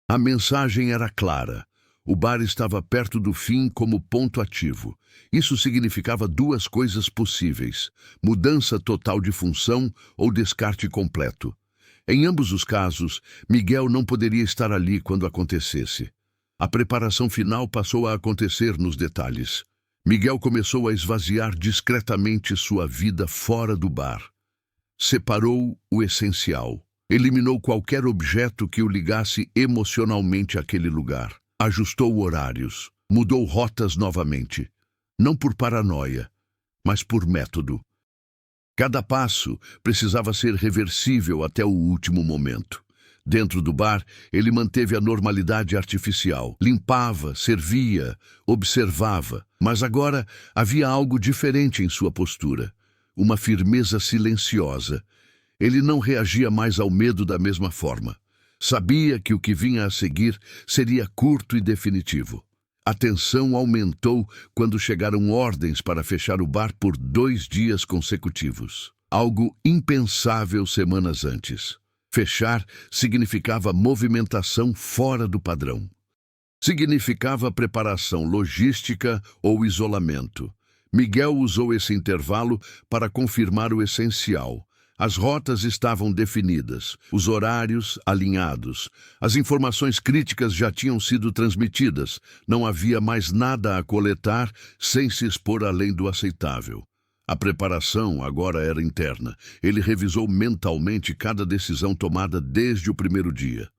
A mensagem era clara. O bar estava perto do fim como ponto ativo. Isso significava duas coisas possíveis: mudança total de função ou descarte completo. Em ambos os casos, Miguel não poderia estar ali quando acontecesse. A preparação final passou a acontecer nos detalhes. Miguel começou a esvaziar discretamente sua vida fora do bar. Separou o essencial. Eliminou qualquer objeto que o ligasse emocionalmente àquele lugar. Ajustou horários. Mudou rotas novamente. Não por paranoia, mas por método. Cada passo precisava ser reversível até o último momento. Dentro do bar, ele manteve a normalidade artificial. Limpava, servia, observava. Mas agora havia algo diferente em sua postura. Uma firmeza silenciosa. Ele não reagia mais ao medo da mesma forma. Sabia que o que vinha a seguir seria curto e definitivo. A tensão aumentou quando chegaram ordens para fechar o bar por 2 dias consecutivos. Algo impensável semanas antes. Fechar significava movimentação fora do padrão. Significava preparação logística ou isolamento. Miguel usou esse intervalo para confirmar o essencial. As rotas estavam definidas, os horários alinhados, as informações críticas já tinham sido transmitidas, não havia mais nada a coletar sem se expor além do aceitável. A preparação agora era interna. Ele revisou mentalmente cada decisão tomada desde o primeiro dia.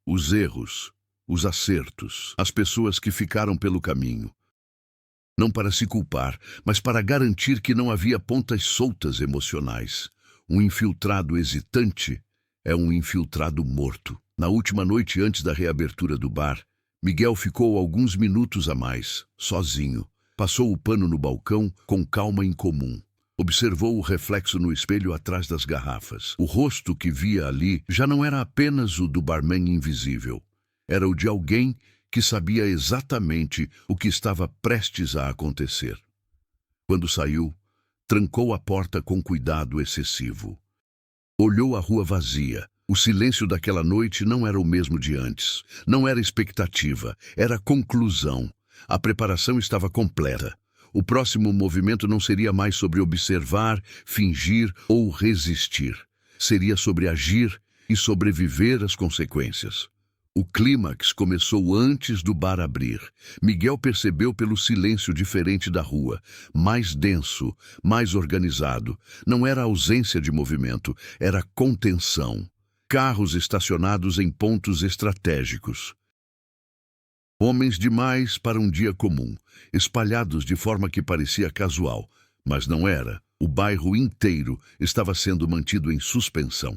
Os erros, os acertos, as pessoas que ficaram pelo caminho. Não para se culpar, mas para garantir que não havia pontas soltas emocionais. Um infiltrado hesitante é um infiltrado morto. Na última noite antes da reabertura do bar, Miguel ficou alguns minutos a mais, sozinho. Passou o pano no balcão com calma incomum. Observou o reflexo no espelho atrás das garrafas. O rosto que via ali já não era apenas o do barman invisível. Era o de alguém que sabia exatamente o que estava prestes a acontecer. Quando saiu, trancou a porta com cuidado excessivo. Olhou a rua vazia. O silêncio daquela noite não era o mesmo de antes. Não era expectativa, era conclusão. A preparação estava completa. O próximo movimento não seria mais sobre observar, fingir ou resistir. Seria sobre agir e sobreviver às consequências. O clímax começou antes do bar abrir. Miguel percebeu pelo silêncio diferente da rua, mais denso, mais organizado. Não era ausência de movimento, era contenção. Carros estacionados em pontos estratégicos. Homens demais para um dia comum, espalhados de forma que parecia casual, mas não era. O bairro inteiro estava sendo mantido em suspensão.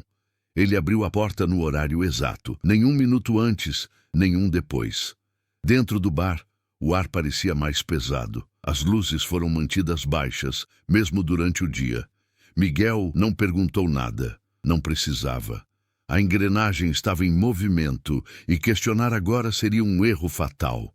Ele abriu a porta no horário exato, nenhum minuto antes, nenhum depois. Dentro do bar, o ar parecia mais pesado. As luzes foram mantidas baixas, mesmo durante o dia. Miguel não perguntou nada, não precisava. A engrenagem estava em movimento e questionar agora seria um erro fatal.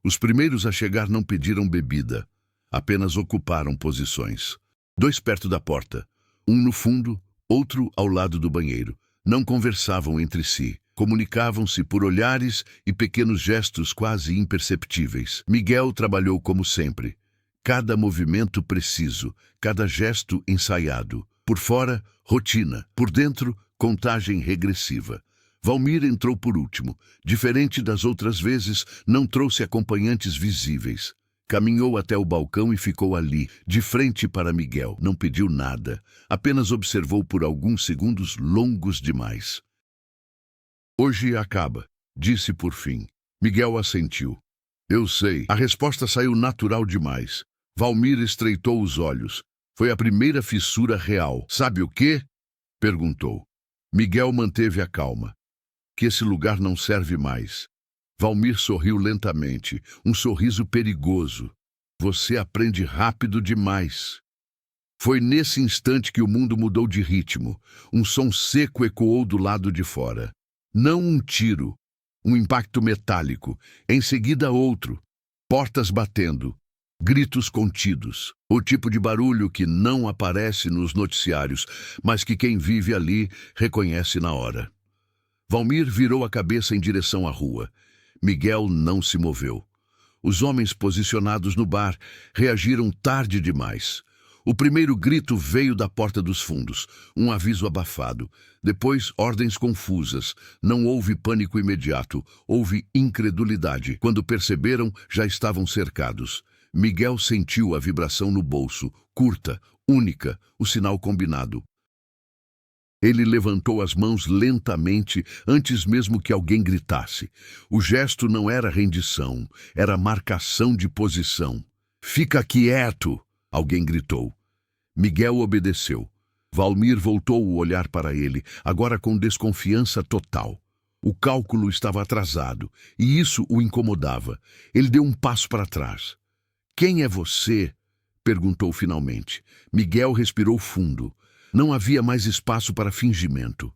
Os primeiros a chegar não pediram bebida, apenas ocuparam posições. 2 perto da porta, um no fundo, outro ao lado do banheiro. Não conversavam entre si. Comunicavam-se por olhares e pequenos gestos quase imperceptíveis. Miguel trabalhou como sempre. Cada movimento preciso, cada gesto ensaiado. Por fora, rotina. Por dentro, contagem regressiva. Valmir entrou por último. Diferente das outras vezes, não trouxe acompanhantes visíveis. Caminhou até o balcão e ficou ali, de frente para Miguel. Não pediu nada, apenas observou por alguns segundos longos demais. Hoje acaba, disse por fim. Miguel assentiu. Eu sei. A resposta saiu natural demais. Valmir estreitou os olhos. Foi a primeira fissura real. Sabe o quê? Perguntou. Miguel manteve a calma. Que esse lugar não serve mais. Valmir sorriu lentamente, um sorriso perigoso. Você aprende rápido demais. Foi nesse instante que o mundo mudou de ritmo. Um som seco ecoou do lado de fora. Não um tiro, um impacto metálico. Em seguida outro. Portas batendo. Gritos contidos. O tipo de barulho que não aparece nos noticiários, mas que quem vive ali reconhece na hora. Valmir virou a cabeça em direção à rua. Miguel não se moveu. Os homens posicionados no bar reagiram tarde demais. O primeiro grito veio da porta dos fundos, um aviso abafado. Depois, ordens confusas. Não houve pânico imediato, houve incredulidade. Quando perceberam, já estavam cercados. Miguel sentiu a vibração no bolso, curta, única, o sinal combinado. Ele levantou as mãos lentamente, antes mesmo que alguém gritasse. O gesto não era rendição, era marcação de posição. "Fica quieto!" alguém gritou. Miguel obedeceu. Valmir voltou o olhar para ele, agora com desconfiança total. O cálculo estava atrasado, e isso o incomodava. Ele deu um passo para trás. "Quem é você?" perguntou finalmente. Miguel respirou fundo. Não havia mais espaço para fingimento.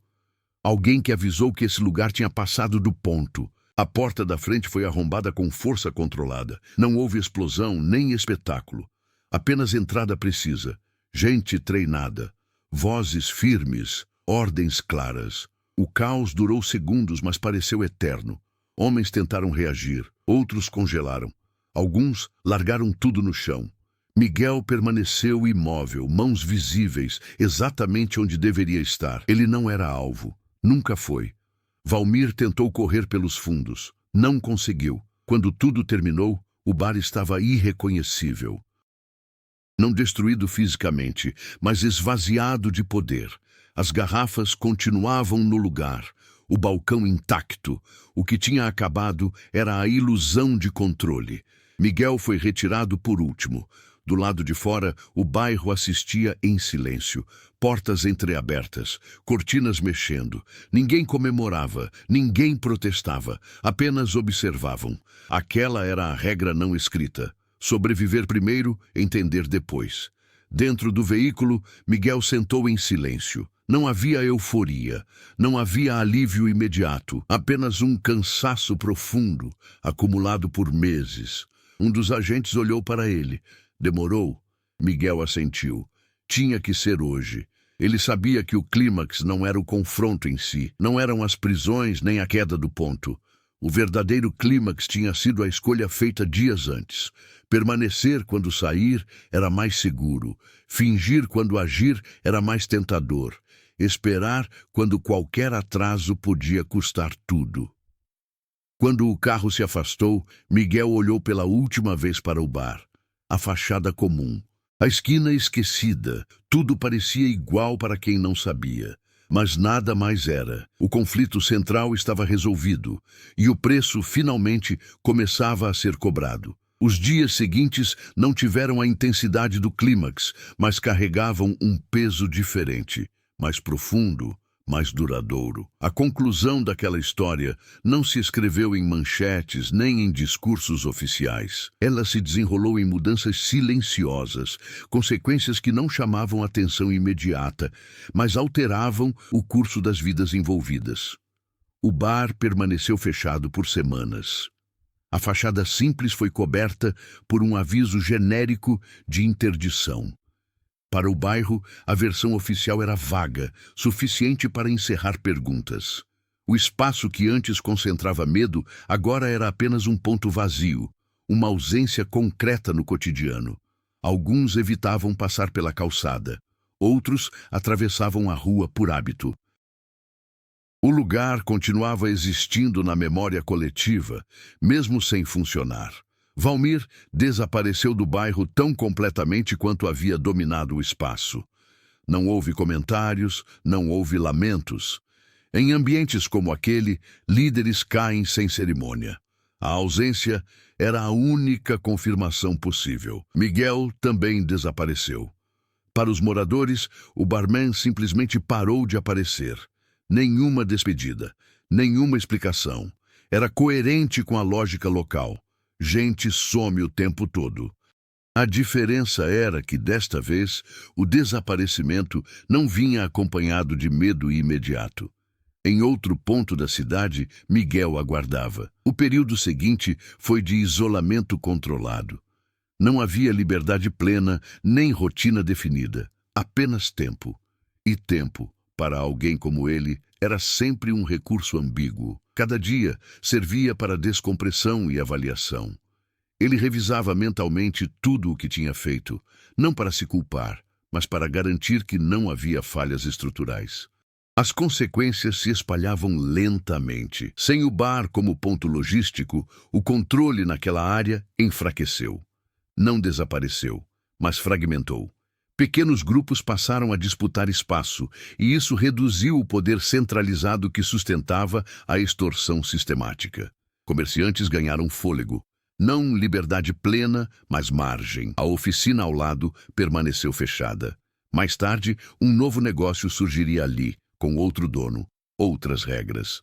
Alguém que avisou que esse lugar tinha passado do ponto. A porta da frente foi arrombada com força controlada. Não houve explosão nem espetáculo. Apenas entrada precisa. Gente treinada. Vozes firmes. Ordens claras. O caos durou segundos, mas pareceu eterno. Homens tentaram reagir. Outros congelaram. Alguns largaram tudo no chão. Miguel permaneceu imóvel, mãos visíveis, exatamente onde deveria estar. Ele não era alvo. Nunca foi. Valmir tentou correr pelos fundos. Não conseguiu. Quando tudo terminou, o bar estava irreconhecível. Não destruído fisicamente, mas esvaziado de poder. As garrafas continuavam no lugar. O balcão intacto. O que tinha acabado era a ilusão de controle. Miguel foi retirado por último. Do lado de fora, o bairro assistia em silêncio. Portas entreabertas, cortinas mexendo. Ninguém comemorava, ninguém protestava, apenas observavam. Aquela era a regra não escrita. Sobreviver primeiro, entender depois. Dentro do veículo, Miguel sentou em silêncio. Não havia euforia, não havia alívio imediato, apenas um cansaço profundo, acumulado por meses. Um dos agentes olhou para ele. Demorou? Miguel assentiu. Tinha que ser hoje. Ele sabia que o clímax não era o confronto em si, não eram as prisões nem a queda do ponto. O verdadeiro clímax tinha sido a escolha feita dias antes. Permanecer quando sair era mais seguro. Fingir quando agir era mais tentador. Esperar quando qualquer atraso podia custar tudo. Quando o carro se afastou, Miguel olhou pela última vez para o bar. A fachada comum. A esquina esquecida. Tudo parecia igual para quem não sabia. Mas nada mais era. O conflito central estava resolvido. E o preço, finalmente, começava a ser cobrado. Os dias seguintes não tiveram a intensidade do clímax, mas carregavam um peso diferente. Mais profundo, mais duradouro. A conclusão daquela história não se escreveu em manchetes nem em discursos oficiais. Ela se desenrolou em mudanças silenciosas, consequências que não chamavam atenção imediata, mas alteravam o curso das vidas envolvidas. O bar permaneceu fechado por semanas. A fachada simples foi coberta por um aviso genérico de interdição. Para o bairro, a versão oficial era vaga, suficiente para encerrar perguntas. O espaço que antes concentrava medo, agora era apenas um ponto vazio, uma ausência concreta no cotidiano. Alguns evitavam passar pela calçada, outros atravessavam a rua por hábito. O lugar continuava existindo na memória coletiva, mesmo sem funcionar. Valmir desapareceu do bairro tão completamente quanto havia dominado o espaço. Não houve comentários, não houve lamentos. Em ambientes como aquele, líderes caem sem cerimônia. A ausência era a única confirmação possível. Miguel também desapareceu. Para os moradores, o barman simplesmente parou de aparecer. Nenhuma despedida, nenhuma explicação. Era coerente com a lógica local. Gente some o tempo todo. A diferença era que, desta vez, o desaparecimento não vinha acompanhado de medo imediato. Em outro ponto da cidade, Miguel aguardava. O período seguinte foi de isolamento controlado. Não havia liberdade plena, nem rotina definida. Apenas tempo. E tempo, para alguém como ele, era sempre um recurso ambíguo. Cada dia servia para descompressão e avaliação. Ele revisava mentalmente tudo o que tinha feito, não para se culpar, mas para garantir que não havia falhas estruturais. As consequências se espalhavam lentamente. Sem o bar como ponto logístico, o controle naquela área enfraqueceu. Não desapareceu, mas fragmentou. Pequenos grupos passaram a disputar espaço, e isso reduziu o poder centralizado que sustentava a extorsão sistemática. Comerciantes ganharam fôlego. Não liberdade plena, mas margem. A oficina ao lado permaneceu fechada. Mais tarde, um novo negócio surgiria ali, com outro dono, outras regras.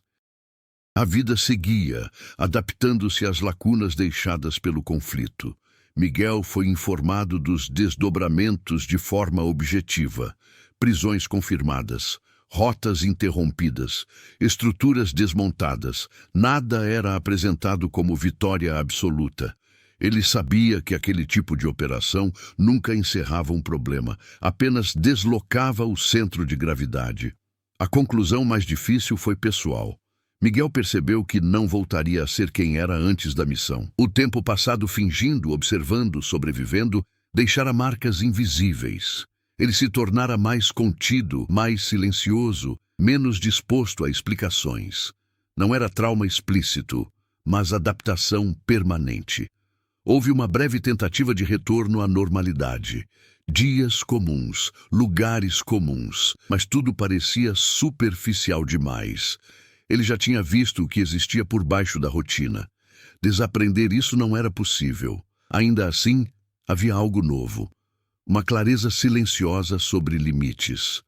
A vida seguia, adaptando-se às lacunas deixadas pelo conflito. Miguel foi informado dos desdobramentos de forma objetiva. Prisões confirmadas, rotas interrompidas, estruturas desmontadas. Nada era apresentado como vitória absoluta. Ele sabia que aquele tipo de operação nunca encerrava um problema, apenas deslocava o centro de gravidade. A conclusão mais difícil foi pessoal. Miguel percebeu que não voltaria a ser quem era antes da missão. O tempo passado fingindo, observando, sobrevivendo, deixara marcas invisíveis. Ele se tornara mais contido, mais silencioso, menos disposto a explicações. Não era trauma explícito, mas adaptação permanente. Houve uma breve tentativa de retorno à normalidade. Dias comuns, lugares comuns, mas tudo parecia superficial demais. Ele já tinha visto o que existia por baixo da rotina. Desaprender isso não era possível. Ainda assim, havia algo novo. Uma clareza silenciosa sobre limites.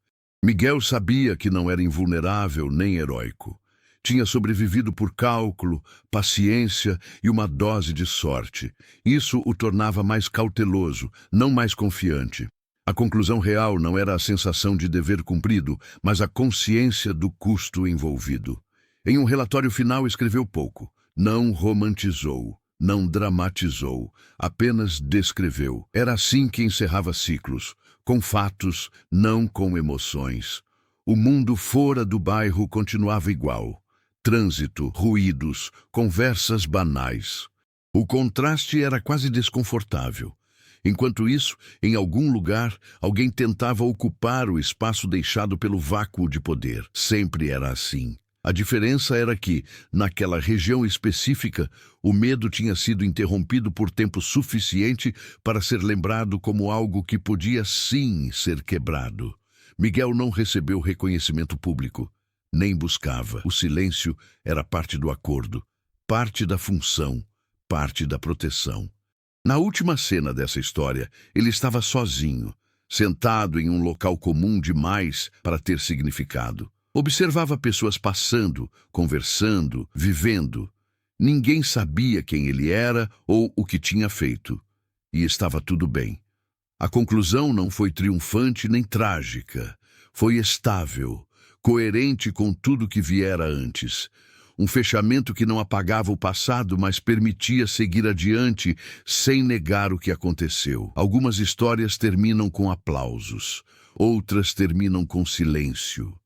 Miguel sabia que não era invulnerável nem heróico. Tinha sobrevivido por cálculo, paciência e uma dose de sorte. Isso o tornava mais cauteloso, não mais confiante. A conclusão real não era a sensação de dever cumprido, mas a consciência do custo envolvido. Em um relatório final escreveu pouco. Não romantizou, não dramatizou, apenas descreveu. Era assim que encerrava ciclos, com fatos, não com emoções. O mundo fora do bairro continuava igual. Trânsito, ruídos, conversas banais. O contraste era quase desconfortável. Enquanto isso, em algum lugar, alguém tentava ocupar o espaço deixado pelo vácuo de poder. Sempre era assim. A diferença era que, naquela região específica, o medo tinha sido interrompido por tempo suficiente para ser lembrado como algo que podia sim ser quebrado. Miguel não recebeu reconhecimento público, nem buscava. O silêncio era parte do acordo, parte da função, parte da proteção. Na última cena dessa história, ele estava sozinho, sentado em um local comum demais para ter significado. Observava pessoas passando, conversando, vivendo. Ninguém sabia quem ele era ou o que tinha feito. E estava tudo bem. A conclusão não foi triunfante nem trágica. Foi estável, coerente com tudo que viera antes. Um fechamento que não apagava o passado, mas permitia seguir adiante sem negar o que aconteceu. Algumas histórias terminam com aplausos, outras terminam com silêncio.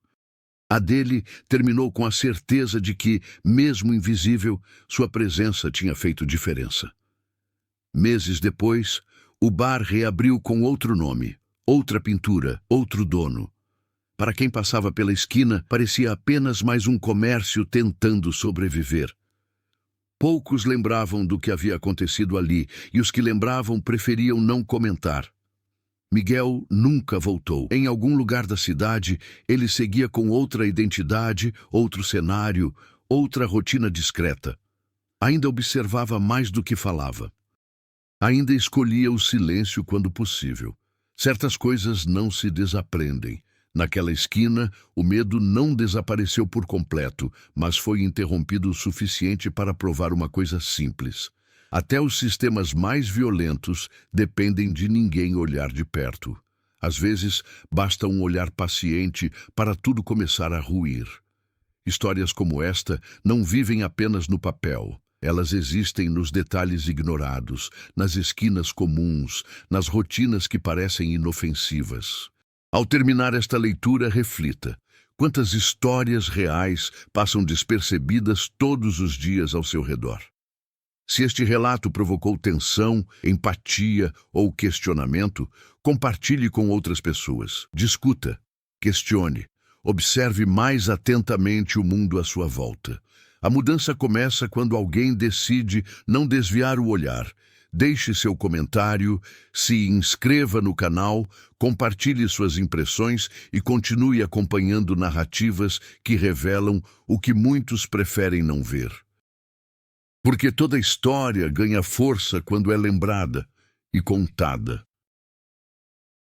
A dele terminou com a certeza de que, mesmo invisível, sua presença tinha feito diferença. Meses depois, o bar reabriu com outro nome, outra pintura, outro dono. Para quem passava pela esquina, parecia apenas mais um comércio tentando sobreviver. Poucos lembravam do que havia acontecido ali, e os que lembravam preferiam não comentar. Miguel nunca voltou. Em algum lugar da cidade, ele seguia com outra identidade, outro cenário, outra rotina discreta. Ainda observava mais do que falava. Ainda escolhia o silêncio quando possível. Certas coisas não se desaprendem. Naquela esquina, o medo não desapareceu por completo, mas foi interrompido o suficiente para provar uma coisa simples. Até os sistemas mais violentos dependem de ninguém olhar de perto. Às vezes, basta um olhar paciente para tudo começar a ruir. Histórias como esta não vivem apenas no papel. Elas existem nos detalhes ignorados, nas esquinas comuns, nas rotinas que parecem inofensivas. Ao terminar esta leitura, reflita. Quantas histórias reais passam despercebidas todos os dias ao seu redor? Se este relato provocou tensão, empatia ou questionamento, compartilhe com outras pessoas. Discuta, questione, observe mais atentamente o mundo à sua volta. A mudança começa quando alguém decide não desviar o olhar. Deixe seu comentário, se inscreva no canal, compartilhe suas impressões e continue acompanhando narrativas que revelam o que muitos preferem não ver. Porque toda história ganha força quando é lembrada e contada.